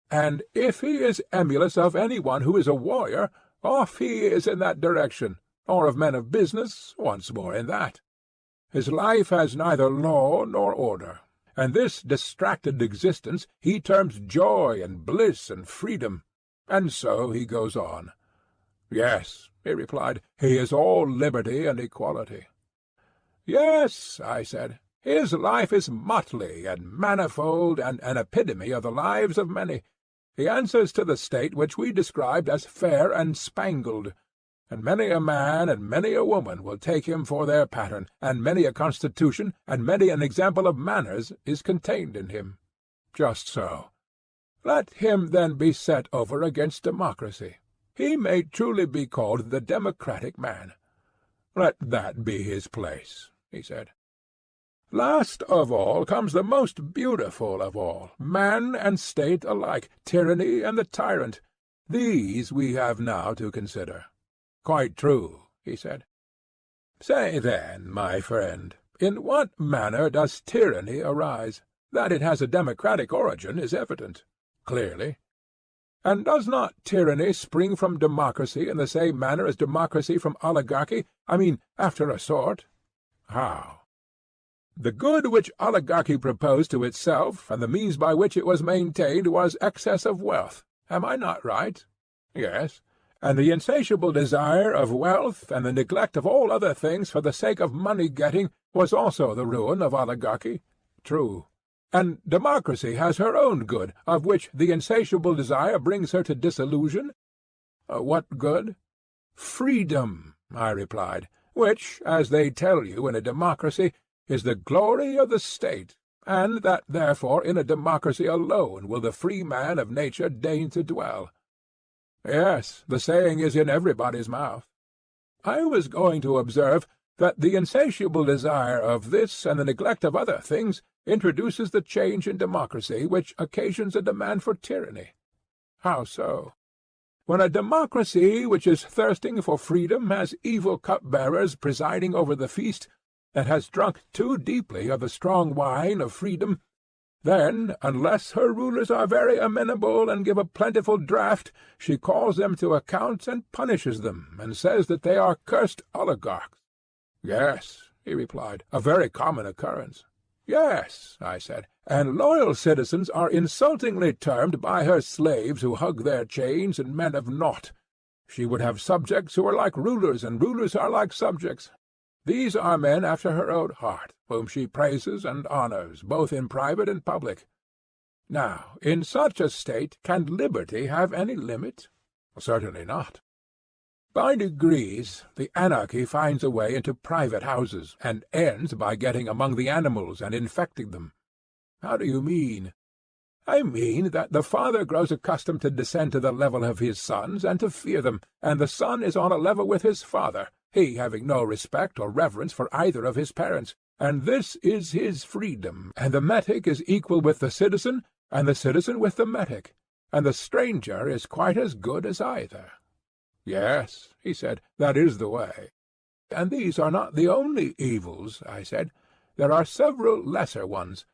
And if he is emulous of any one who is a warrior, off he is in that direction, or of men of business, once more in that. His life has neither law nor order, and this distracted existence he terms joy and bliss and freedom, and so he goes on. Yes, he replied, he is all liberty and equality. Yes, I said, his life is motley and manifold and an epitome of the lives of many. He answers to the state which we described as fair and spangled, and many a man and many a woman will take him for their pattern, and many a constitution and many an example of manners is contained in him. Just so. Let him then be set over against democracy. He may truly be called the democratic man. Let that be his place, he said. Last of all comes the most beautiful of all, man and state alike, tyranny and the tyrant. These we have now to consider. Quite true, he said. Say then, my friend, in what manner does tyranny arise? That it has a democratic origin is evident, clearly. And does not tyranny spring from democracy in the same manner as democracy from oligarchy, I mean, after a sort? How? The good which oligarchy proposed to itself, and the means by which it was maintained, was excess of wealth. Am I not right? Yes. And the insatiable desire of wealth, and the neglect of all other things for the sake of money-getting, was also the ruin of oligarchy. True. And democracy has her own good, of which the insatiable desire brings her to disillusion? What good? Freedom, I replied, which, as they tell you in a democracy, is the glory of the state, and that therefore in a democracy alone will the free man of nature deign to dwell. Yes, the saying is in everybody's mouth. I was going to observe that the insatiable desire of this and the neglect of other things introduces the change in democracy which occasions a demand for tyranny. How so? When a democracy which is thirsting for freedom has evil cup-bearers presiding over the feast, and has drunk too deeply of the strong wine of freedom, then, unless her rulers are very amenable and give a plentiful draught, she calls them to account and punishes them, and says that they are cursed oligarchs. Yes, he replied, a very common occurrence. Yes, I said, and loyal citizens are insultingly termed by her slaves who hug their chains and men of naught. She would have subjects who are like rulers, and rulers are like subjects. These are men after her own heart, whom she praises and honours, both in private and public. Now, in such a state, can liberty have any limit? Certainly not. By degrees, the anarchy finds a way into private houses, and ends by getting among the animals and infecting them. How do you mean? I mean that the father grows accustomed to descend to the level of his sons, and to fear them, and the son is on a level with his father, he having no respect or reverence for either of his parents, and this is his freedom, and the metic is equal with the citizen, and the citizen with the metic, and the stranger is quite as good as either. Yes, he said, that is the way. And these are not the only evils, I said. There are several lesser ones.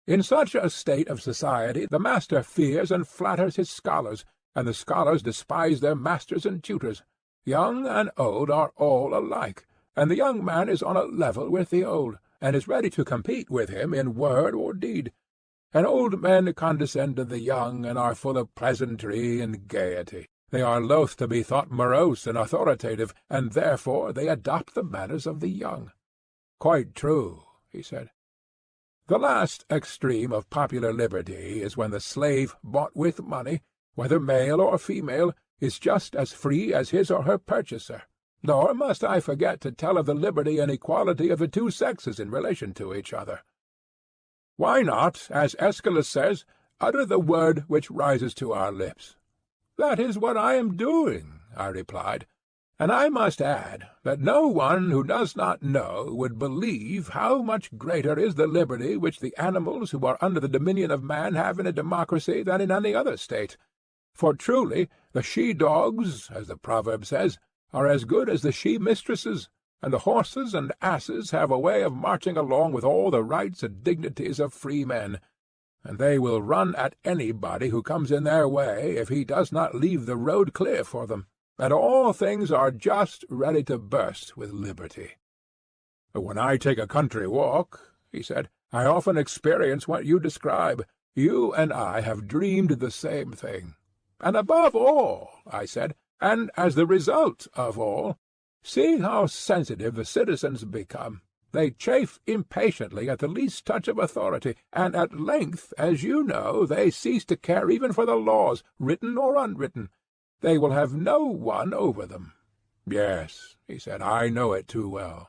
In such a state of society the master fears and flatters his scholars, and the scholars despise their masters and tutors. Young and old are all alike, and the young man is on a level with the old, and is ready to compete with him in word or deed. And old men condescend to the young, and are full of pleasantry and gaiety. They are loath to be thought morose and authoritative, and therefore they adopt the manners of the young. Quite true, he said. The last extreme of popular liberty is when the slave bought with money, whether male or female, is just as free as his or her purchaser. Nor must I forget to tell of the liberty and equality of the two sexes in relation to each other. Why not, as Aeschylus says, utter the word which rises to our lips? That is what I am doing, I replied, and I must add that no one who does not know would believe how much greater is the liberty which the animals who are under the dominion of man have in a democracy than in any other state. For truly the she-dogs, as the proverb says, are as good as the she-mistresses, and the horses and asses have a way of marching along with all the rights and dignities of free men, and they will run at anybody who comes in their way if he does not leave the road clear for them, and all things are just ready to burst with liberty. When I take a country walk, he said, I often experience what you describe. You and I have dreamed the same thing. And above all, I said, and as the result of all, see how sensitive the citizens become. They chafe impatiently at the least touch of authority, and at length, as you know, they cease to care even for the laws, written or unwritten. They will have no one over them. Yes, he said, I know it too well.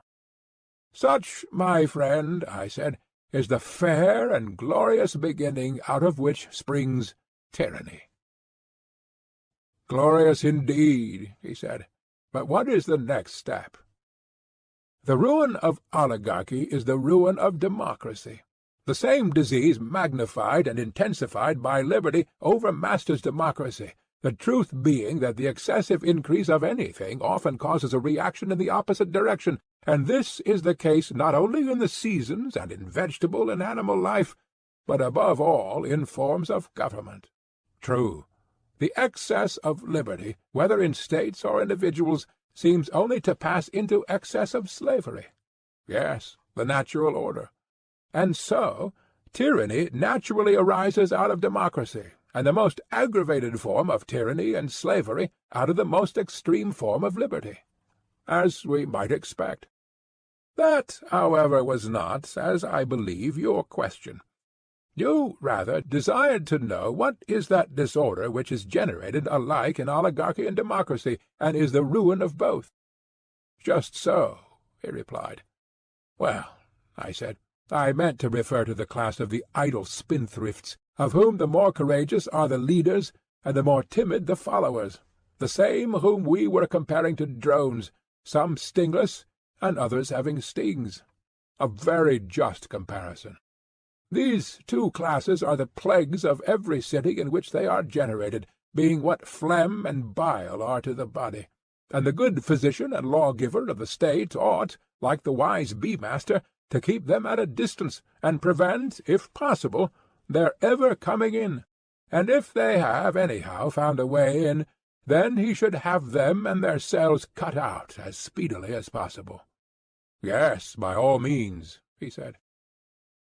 Such, my friend, I said, is the fair and glorious beginning out of which springs tyranny. Glorious indeed, he said. But what is the next step? The ruin of oligarchy is the ruin of democracy. The same disease magnified and intensified by liberty overmasters democracy, the truth being that the excessive increase of anything often causes a reaction in the opposite direction, and this is the case not only in the seasons and in vegetable and animal life, but above all in forms of government. True. The excess of liberty, whether in states or individuals, seems only to pass into excess of slavery. Yes, the natural order. And so, tyranny naturally arises out of democracy, and the most aggravated form of tyranny and slavery out of the most extreme form of liberty, as we might expect. That, however, was not, as I believe, your question. You, rather, desired to know what is that disorder which is generated alike in oligarchy and democracy, and is the ruin of both. Just so, he replied. Well, I said, I meant to refer to the class of the idle spendthrifts, of whom the more courageous are the leaders, and the more timid the followers, the same whom we were comparing to drones, some stingless, and others having stings. A very just comparison. These two classes are the plagues of every city in which they are generated, being what phlegm and bile are to the body, and the good physician and lawgiver of the state ought, like the wise bee-master, to keep them at a distance, and prevent, if possible, their ever coming in, and if they have anyhow found a way in, then he should have them and their cells cut out as speedily as possible. Yes, by all means, he said.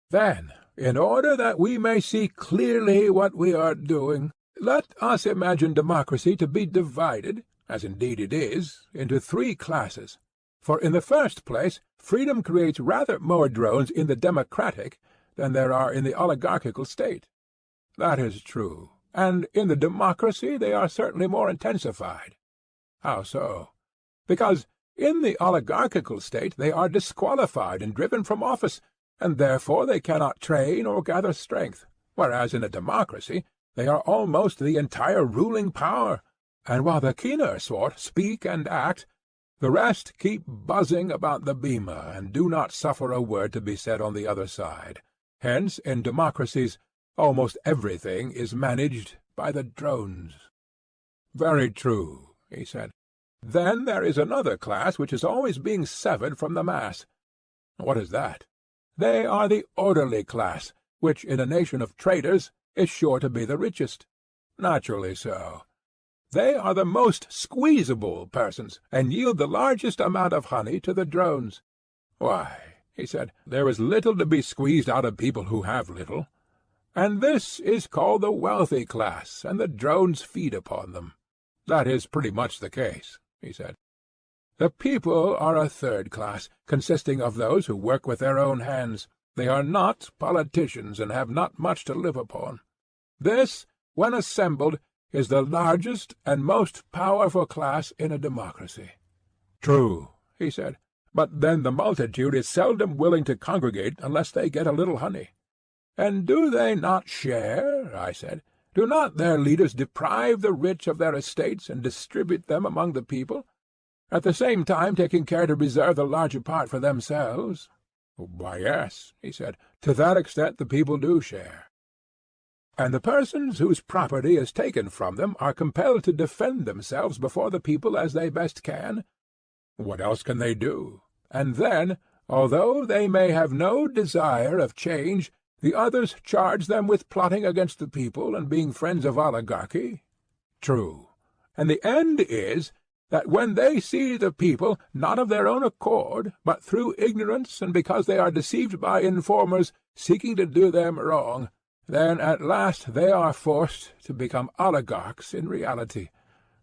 Then, in order that we may see clearly what we are doing, let us imagine democracy to be divided, as indeed it is, into three classes. For in the first place, freedom creates rather more drones in the democratic than there are in the oligarchical state. That is true, and in the democracy they are certainly more intensified. How so? Because in the oligarchical state they are disqualified and driven from office, and therefore they cannot train or gather strength, whereas in a democracy they are almost the entire ruling power, and while the keener sort speak and act, the rest keep buzzing about the bema, and do not suffer a word to be said on the other side. Hence, in democracies, almost everything is managed by the drones. Very true, he said. Then there is another class which is always being severed from the mass. What is that? They are the orderly class, which in a nation of traders is sure to be the richest. Naturally so. They are the most squeezable persons, and yield the largest amount of honey to the drones. Why, he said, there is little to be squeezed out of people who have little. And this is called the wealthy class, and the drones feed upon them. That is pretty much the case," he said. "The people are a third class, consisting of those who work with their own hands. They are not politicians, and have not much to live upon. This, when assembled, is the largest and most powerful class in a democracy." "True," he said, "but then the multitude is seldom willing to congregate unless they get a little honey." "And do they not share?" I said. "Do not their leaders deprive the rich of their estates and distribute them among the people, at the same time taking care to reserve the larger part for themselves?" "Why, yes," he said, "to that extent the people do share." "And the persons whose property is taken from them are compelled to defend themselves before the people as they best can?" "What else can they do? And then, although they may have no desire of change, the others charge them with plotting against the people and being friends of oligarchy?" "True. And the end is that when they see the people, not of their own accord, but through ignorance and because they are deceived by informers seeking to do them wrong, then at last they are forced to become oligarchs in reality.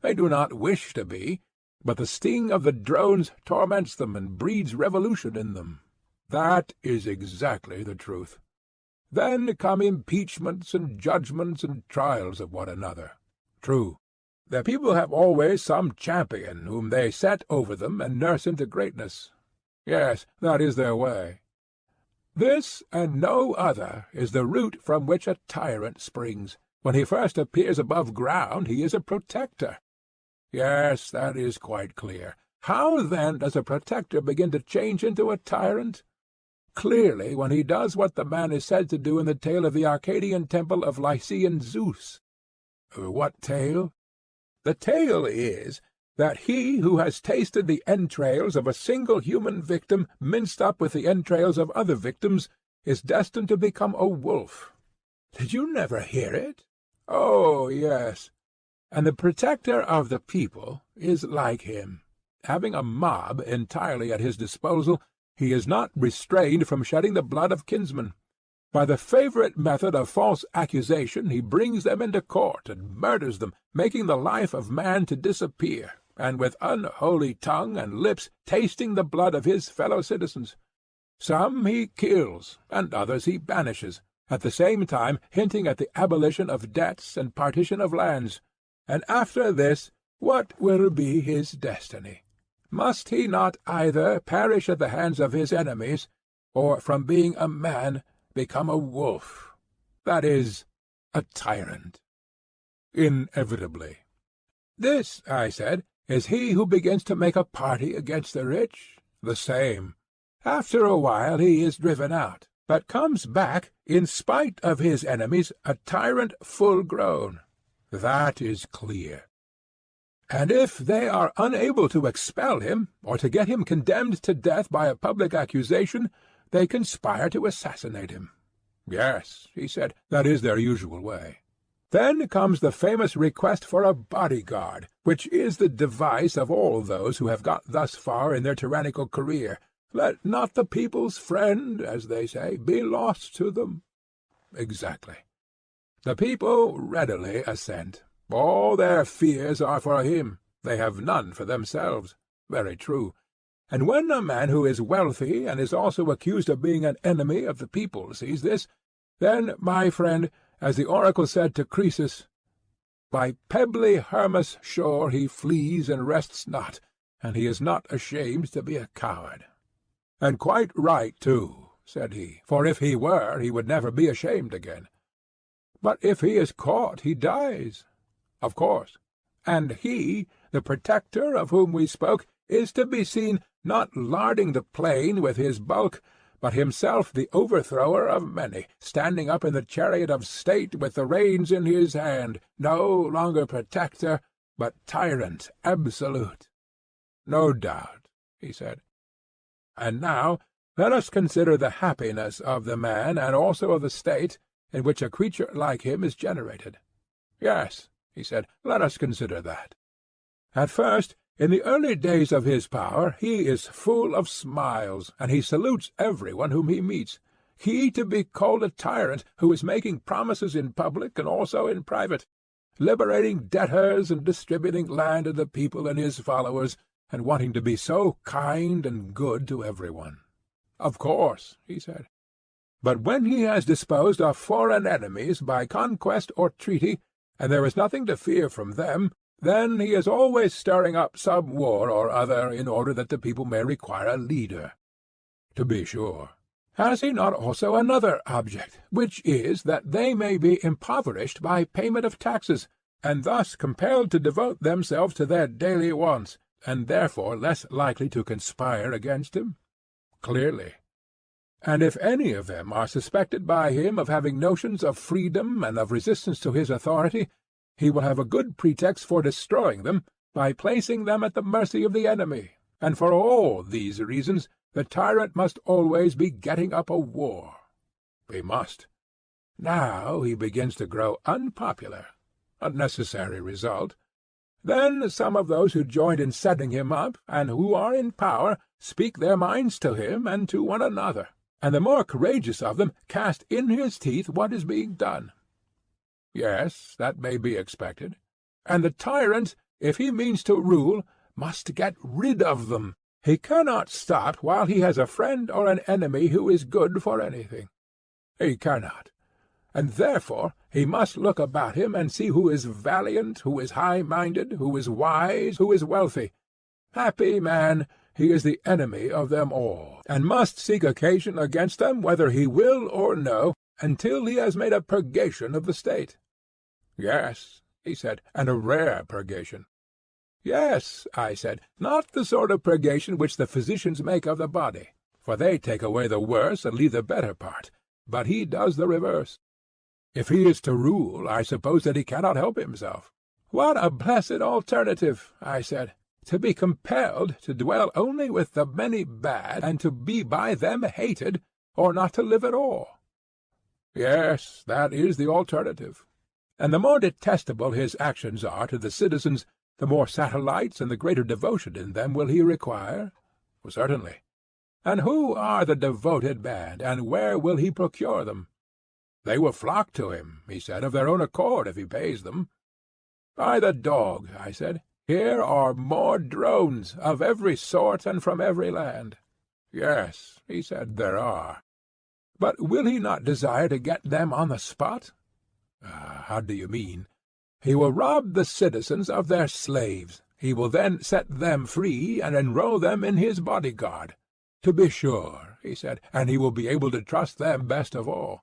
They do not wish to be, but the sting of the drones torments them and breeds revolution in them. That is exactly the truth. Then come impeachments and judgments and trials of one another. True. The people have always some champion whom they set over them and nurse into greatness. Yes, that is their way. This and no other is the root from which a tyrant springs. When he first appears above ground he is a protector. Yes, that is quite clear. How then does a protector begin to change into a tyrant? Clearly when he does what the man is said to do in the tale of the Arcadian temple of Lycian Zeus. What tale? The tale is that he who has tasted the entrails of a single human victim minced up with the entrails of other victims is destined to become a wolf. Did you never hear it? Oh, yes. And the protector of the people is like him. Having a mob entirely at his disposal, he is not restrained from shedding the blood of kinsmen. By the favourite method of false accusation he brings them into court and murders them, making the life of man to disappear, and with unholy tongue and lips tasting the blood of his fellow-citizens. Some he kills, and others he banishes, at the same time hinting at the abolition of debts and partition of lands. And after this, what will be his destiny? Must he not either perish at the hands of his enemies, or from being a man become a wolf, that is, a tyrant? Inevitably. This, I said, is he who begins to make a party against the rich? The same. After a while he is driven out, but comes back, in spite of his enemies, a tyrant full grown. That is clear. And if they are unable to expel him, or to get him condemned to death by a public accusation, they conspire to assassinate him. Yes, he said, that is their usual way. Then comes the famous request for a bodyguard, which is the device of all those who have got thus far in their tyrannical career. Let not the people's friend, as they say, be lost to them. Exactly. The people readily assent. All their fears are for him. They have none for themselves. Very true. And when a man who is wealthy and is also accused of being an enemy of the people sees this, then, my friend, as the oracle said to Croesus, by pebbly Hermus' shore he flees and rests not, and he is not ashamed to be a coward. And quite right, too, said he, for if he were, he would never be ashamed again. But if he is caught, he dies. Of course. And he, the protector of whom we spoke, is to be seen not larding the plain with his bulk, but himself the overthrower of many, standing up in the chariot of state with the reins in his hand, no longer protector, but tyrant absolute. No doubt, he said. And now let us consider the happiness of the man and also of the state in which a creature like him is generated. Yes, he said, let us consider that. At first, in the early days of his power, he is full of smiles, and he salutes everyone whom he meets. He to be called a tyrant, who is making promises in public and also in private. liberating debtors and distributing land to the people and his followers, and wanting to be so kind and good to everyone. Of course, he said. But when he has disposed of foreign enemies by conquest or treaty, and there is nothing to fear from them, then he is always stirring up some war or other in order that the people may require a leader. To be sure. Has he not also another object, which is that they may be impoverished by payment of taxes, and thus compelled to devote themselves to their daily wants, and therefore less likely to conspire against him? Clearly. And if any of them are suspected by him of having notions of freedom and of resistance to his authority, he will have a good pretext for destroying them by placing them at the mercy of the enemy, and for all these reasons the tyrant must always be getting up a war. He must. Now he begins to grow unpopular, a necessary result. Then some of those who joined in setting him up, and who are in power, speak their minds to him and to one another, and the more courageous of them cast in his teeth what is being done. Yes, that may be expected. And the tyrant, if he means to rule, must get rid of them. He cannot stop while he has a friend or an enemy who is good for anything. He cannot. And therefore he must look about him and see who is valiant, who is high-minded, who is wise, who is wealthy. Happy man, he is the enemy of them all, and must seek occasion against them whether he will or no, until he has made a purgation of the state. Yes, he said, and a rare purgation. Yes, I said, not the sort of purgation which the physicians make of the body, for they take away the worse and leave the better part, but he does the reverse. If he is to rule, I suppose that he cannot help himself. What a blessed alternative, I said, to be compelled to dwell only with the many bad, and to be by them hated, or not to live at all. Yes, that is the alternative. And the more detestable his actions are to the citizens, the more satellites and the greater devotion in them will he require? Certainly. And who are the devoted band, and where will he procure them? They will flock to him, he said, of their own accord, if he pays them. By the dog, I said, here are more drones, of every sort and from every land. Yes, he said, there are. But will he not desire to get them on the spot? How do you mean? He will rob the citizens of their slaves. He will then set them free and enroll them in his bodyguard. To be sure, he said, and he will be able to trust them best of all.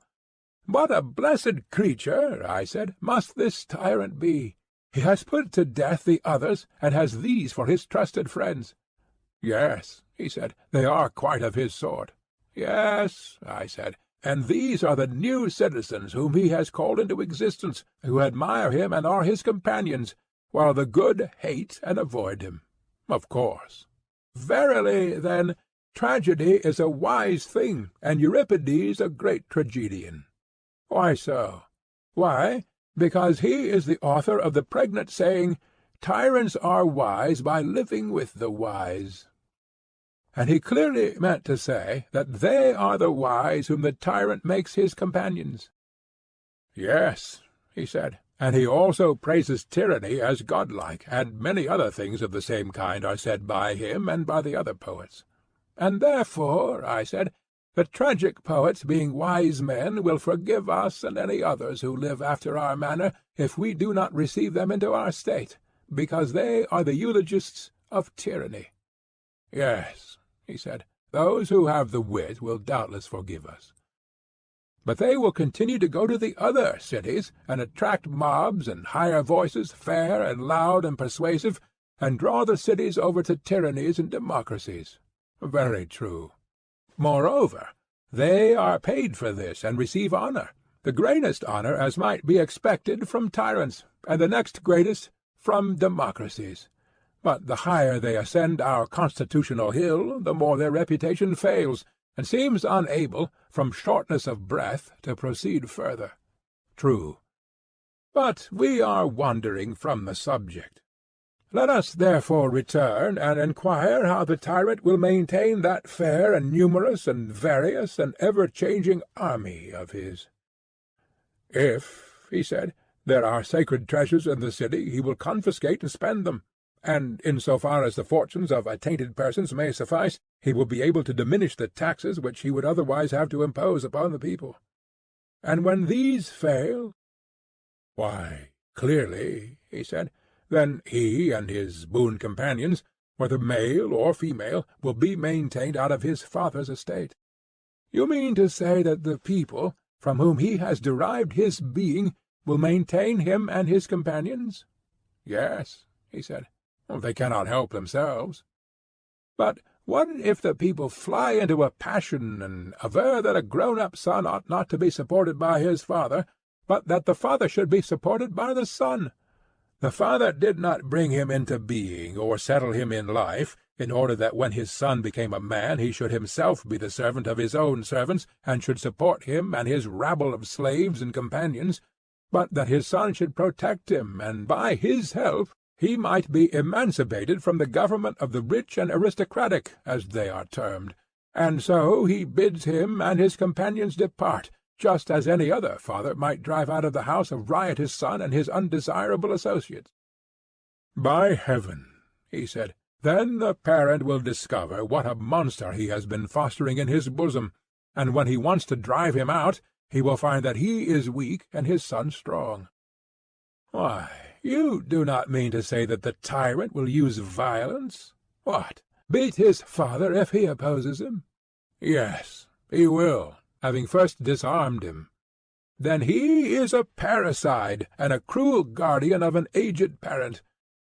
What a blessed creature, I said, must this tyrant be! He has put to death the others, and has these for his trusted friends. Yes, he said, they are quite of his sort. Yes, I said, and these are the new citizens whom he has called into existence, who admire him and are his companions, while the good hate and avoid him. Of course. Verily, then, tragedy is a wise thing, and Euripides a great tragedian. Why so? Why, because he is the author of the pregnant saying, "Tyrants are wise by living with the wise." And he clearly meant to say that they are the wise whom the tyrant makes his companions. Yes, he said, and he also praises tyranny as godlike, and many other things of the same kind are said by him and by the other poets. And therefore, I said, the tragic poets, being wise men, will forgive us and any others who live after our manner, if we do not receive them into our state, because they are the eulogists of tyranny. Yes, he said, those who have the wit will doubtless forgive us. But they will continue to go to the other cities, and attract mobs, and hire voices fair and loud and persuasive, and draw the cities over to tyrannies and democracies. Very true. Moreover, they are paid for this, and receive honour, the greatest honour as might be expected from tyrants, and the next greatest from democracies. But the higher they ascend our constitutional hill, the more their reputation fails, and seems unable, from shortness of breath, to proceed further. True. But we are wandering from the subject. Let us therefore return and inquire how the tyrant will maintain that fair and numerous and various and ever-changing army of his. If, he said, There are sacred treasures in the city, he will confiscate and spend them, and in so far as the fortunes of attainted persons may suffice, he will be able to diminish the taxes which he would otherwise have to impose upon the people. And when these fail— "Why, clearly," he said, "then he and his boon companions, whether male or female, will be maintained out of his father's estate. You mean to say that the people, from whom he has derived his being, will maintain him and his companions?" "Yes," he said. "They cannot help themselves." "But what if the people fly into a passion, and aver that a grown-up son ought not to be supported by his father, but that the father should be supported by the son? The father did not bring him into being, or settle him in life, in order that when his son became a man he should himself be the servant of his own servants, and should support him and his rabble of slaves and companions, but that his son should protect him, and by his help he might be emancipated from the government of the rich and aristocratic, as they are termed, and so he bids him and his companions depart, just as any other father might drive out of the house a riotous son and his undesirable associates." "By heaven," he said, "then the parent will discover what a monster he has been fostering in his bosom, and when he wants to drive him out, he will find that he is weak and his son strong." "Why, you do not mean to say that the tyrant will use violence? What, beat his father if he opposes him?" "Yes, he will, having first disarmed him." "Then he is a parricide, and a cruel guardian of an aged parent.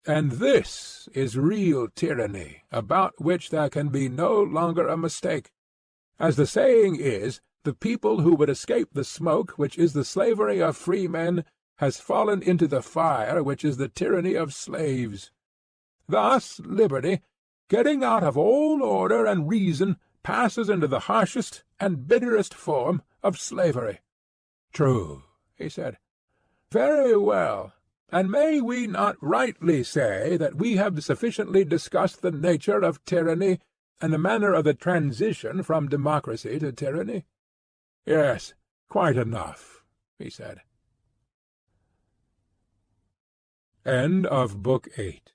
And this is real tyranny, about which there can be no longer a mistake. As the saying is, the people who would escape the smoke which is the slavery of free men has fallen into the fire which is the tyranny of slaves. Thus liberty, getting out of all order and reason, passes into the harshest and bitterest form of slavery." "True," he said. "Very well. And may we not rightly say that we have sufficiently discussed the nature of tyranny, and the manner of the transition from democracy to tyranny?" "Yes, quite enough," he said. End of Book 8.